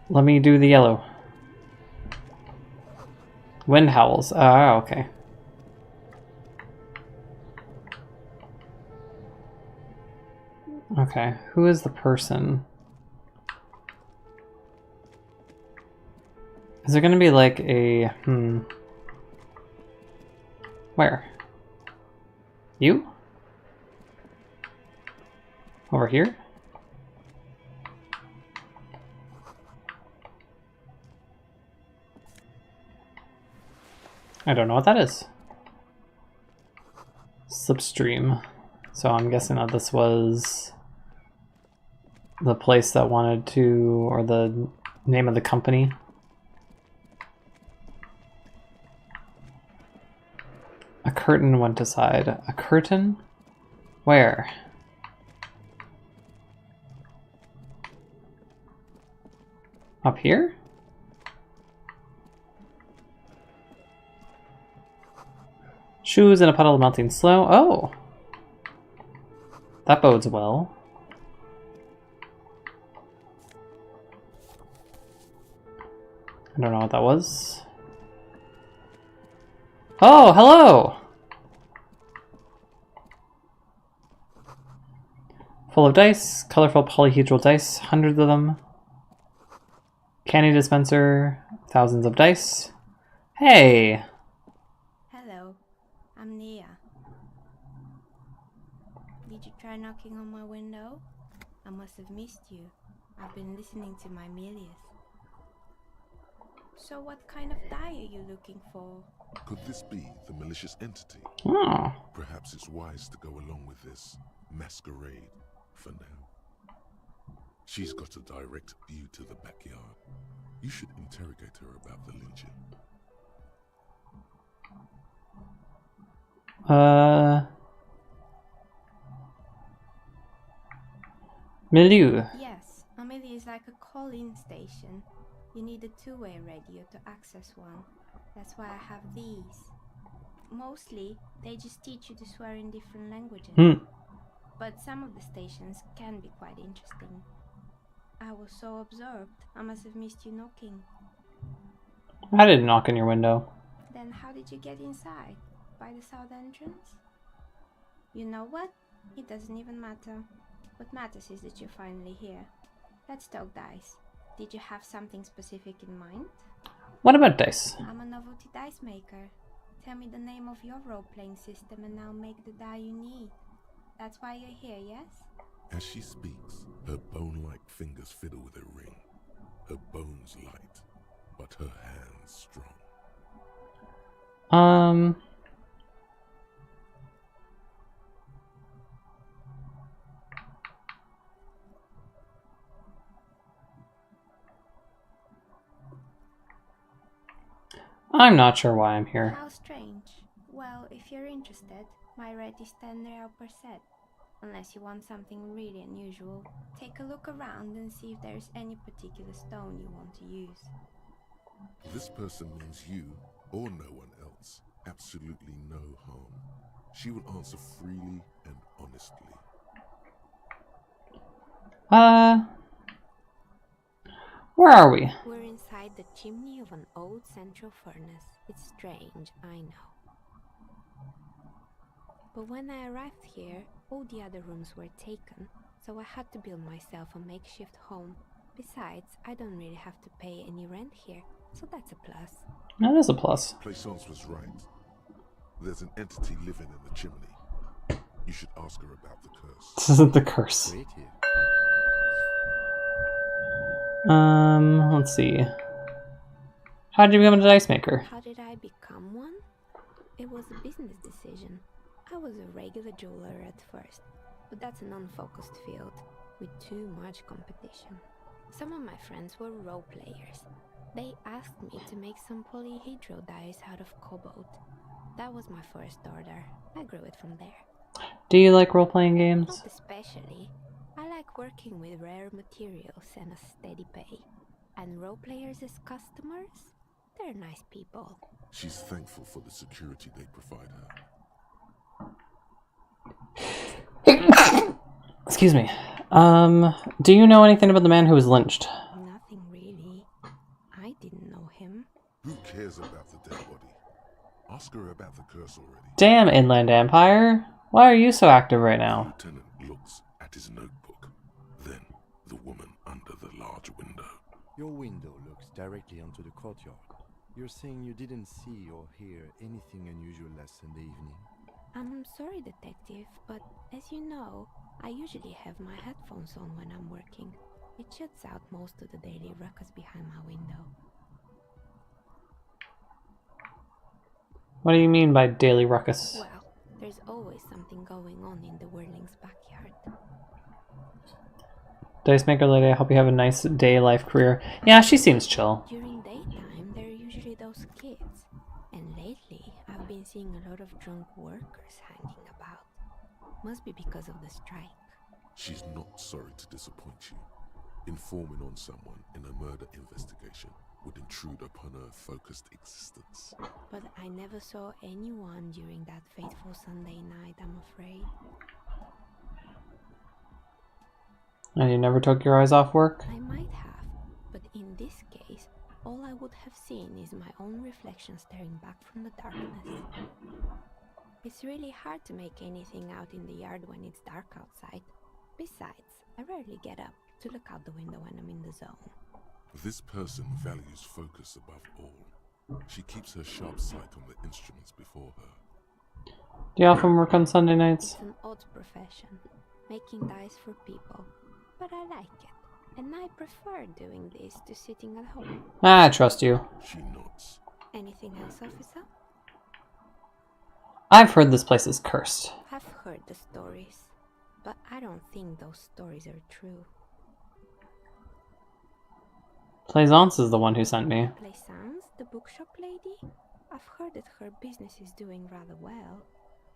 Let me do the yellow. Wind howls. Ah, okay. Okay, who is the person? Is there gonna be like a, Where? You? Over here? I don't know what that is. Slipstream. So I'm guessing that this was the place that wanted to, or the name of the company. A curtain went aside. A curtain? Where? Up here? Shoes in a puddle of melting snow. Oh! That bodes well. I don't know what that was. Oh, hello! Full of dice, colorful polyhedral dice, hundreds of them. Candy dispenser, thousands of dice. Hey! Hello, I'm Nia. Did you try knocking on my window? I must have missed you. I've been listening to my Milius. So what kind of die are you looking for? Could this be the malicious entity? Oh. Perhaps it's wise to go along with this masquerade for now. She's got a direct view to the backyard. You should interrogate her about the Legion. Milieu. Yes, a milieu is like a call-in station. You need a two-way radio to access one. That's why I have these. Mostly, they just teach you to swear in different languages. But some of the stations can be quite interesting. I was so absorbed, I must have missed you knocking. I didn't knock on your window. Then how did you get inside? By the south entrance? You know what? It doesn't even matter. What matters is that you're finally here. Let's talk dice. Did you have something specific in mind? What about dice? I'm a novelty dice maker. Tell me the name of your role-playing system and I'll make the die you need. That's why you're here, yes? As she speaks, her bone-like fingers fiddle with a ring. Her bones light, but her hands strong. I'm not sure why I'm here. How strange. Well, if you're interested, my rate is 10 real per set. Unless you want something really unusual, take a look around and see if there's any particular stone you want to use. This person means you, or no one else, absolutely no harm. She will answer freely and honestly. Where are we? We're inside the chimney of an old central furnace. It's strange, I know. But when I arrived here, all the other rooms were taken, so I had to build myself a makeshift home. Besides, I don't really have to pay any rent here, so that's a plus. That is a plus. Plaisance was right. There's an entity living in the chimney. You should ask her about the curse. This isn't the curse. Wait here. Let's see. How did you become a dice maker? How did I become one? It was a business decision. I was a regular jeweler at first, but that's an unfocused field with too much competition. Some of my friends were role players. They asked me to make some polyhedral dice out of cobalt. That was my first order. I grew it from there. Do you like role-playing games? Not especially. I like working with rare materials and a steady pay. And role players as customers? They're nice people. She's thankful for the security they provide her. Excuse me. Do you know anything about the man who was lynched? Nothing really. I didn't know him. Who cares about the dead body? Ask her about the curse already. Damn, Inland Empire. Why are you so active right now? Lieutenant looks at his notebook. Then the woman under the large window. Your window looks directly onto the courtyard. You're saying you didn't see or hear anything unusual last Sunday evening? I'm sorry, detective, but as you know, I usually have my headphones on when I'm working. It shuts out most of the daily ruckus behind my window. What do you mean by daily ruckus? Well, there's always something going on in the Whirling's backyard. Dice Maker Lady, I hope you have a nice day life career. Yeah, she seems chill. During daytime, there are usually those kids. And lately, I've been seeing a lot of drunk workers hanging about. Must be because of the strike. She's not sorry to disappoint you. Informing on someone in a murder investigation would intrude upon her focused existence. But I never saw anyone during that fateful Sunday night, I'm afraid. And you never took your eyes off work? I might have, but in this case, all I would have seen is my own reflection staring back from the darkness. It's really hard to make anything out in the yard when it's dark outside. Besides, I rarely get up to look out the window when I'm in the zone. This person values focus above all. She keeps her sharp sight on the instruments before her. Do you often work on Sunday nights? It's an odd profession, making dice for people, but I like it. And I prefer doing this to sitting at home. I trust you. She nods. Anything else, officer? I've heard this place is cursed. I've heard the stories, but I don't think those stories are true. Plaisance is the one who sent me. Plaisance, the bookshop lady? I've heard that her business is doing rather well.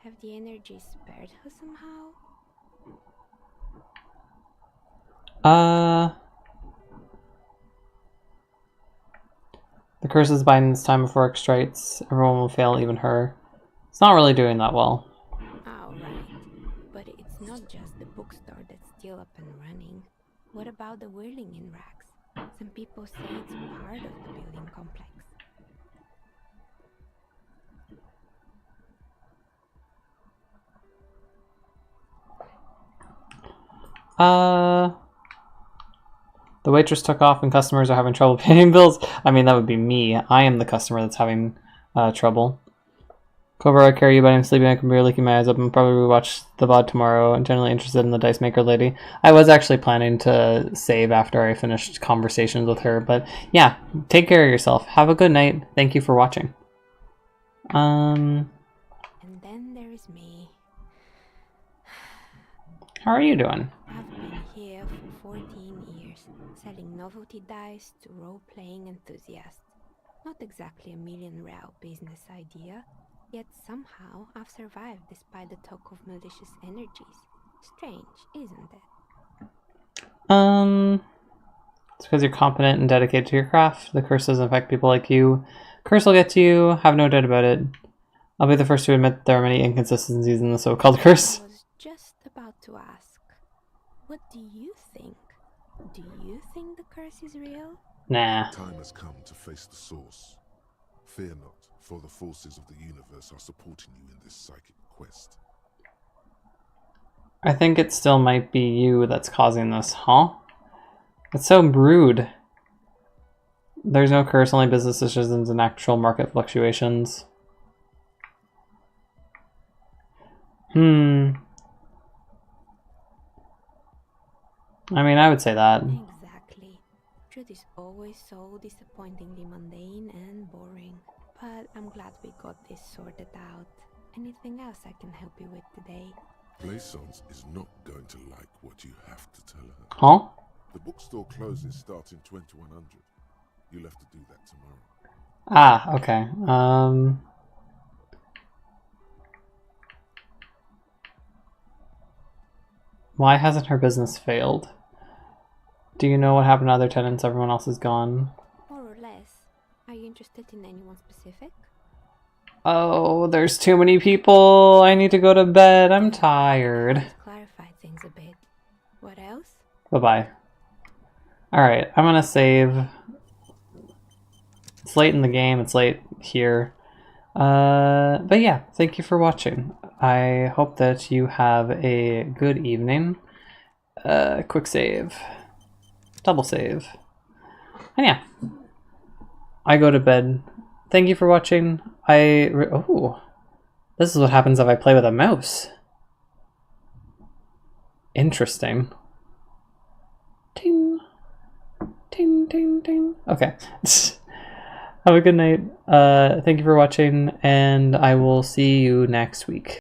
Have the energies spared her somehow? The curse is biding this time before it strikes. Everyone will fail, even her. It's not really doing that well. Oh, right. But it's not just the bookstore that's still up and running. What about the whirling in racks? Some people say it's part of the building complex. The waitress took off and customers are having trouble paying bills. I mean, that would be me. I am the customer that's having trouble. Cobra, I carry you, but I'm sleeping. I can barely keep my eyes open. Probably watch the VOD tomorrow. I'm generally interested in the Dice Maker lady. I was actually planning to save after I finished conversations with her. But yeah, take care of yourself. Have a good night. Thank you for watching. And then there is me. How are you doing? I've been here for 14 years, selling novelty dice to role-playing enthusiasts. Not exactly a million-real business idea, yet somehow I've survived despite the talk of malicious energies. Strange, isn't it? It's because you're competent and dedicated to your craft. The curse doesn't affect people like you. Curse will get to you, have no doubt about it. I'll be the first to admit there are many inconsistencies in the so-called curse. I was just about to ask, what do you think? Do you think the curse is real? Nah. Time has come to face the source. Fear not, for the forces of the universe are supporting you in this psychic quest. I think it still might be you that's causing this, huh? It's so rude. There's no curse, only business decisions and actual market fluctuations. I mean, I would say that. Exactly. Truth is always so disappointingly mundane and boring. But I'm glad we got this sorted out. Anything else I can help you with today? Plaisance is not going to like what you have to tell her. Huh? The bookstore closes starting 2100. You'll have to do that tomorrow. Ah, okay. Why hasn't her business failed? Do you know what happened to other tenants? Everyone else is gone. More or less. Are you interested in anyone specific? Oh, there's too many people. I need to go to bed. I'm tired. Let's clarify things a bit. What else? Bye-bye. Alright, I'm gonna save. It's late in the game. It's late here. But yeah, thank you for watching. I hope that you have a good evening. Quick save. Double save. And yeah, I go to bed thank you for watching. Oh, this is what happens if I play with a mouse. Interesting. Ting, ting, ting, ting. Okay. Have a good night. Thank you for watching, and I will see you next week.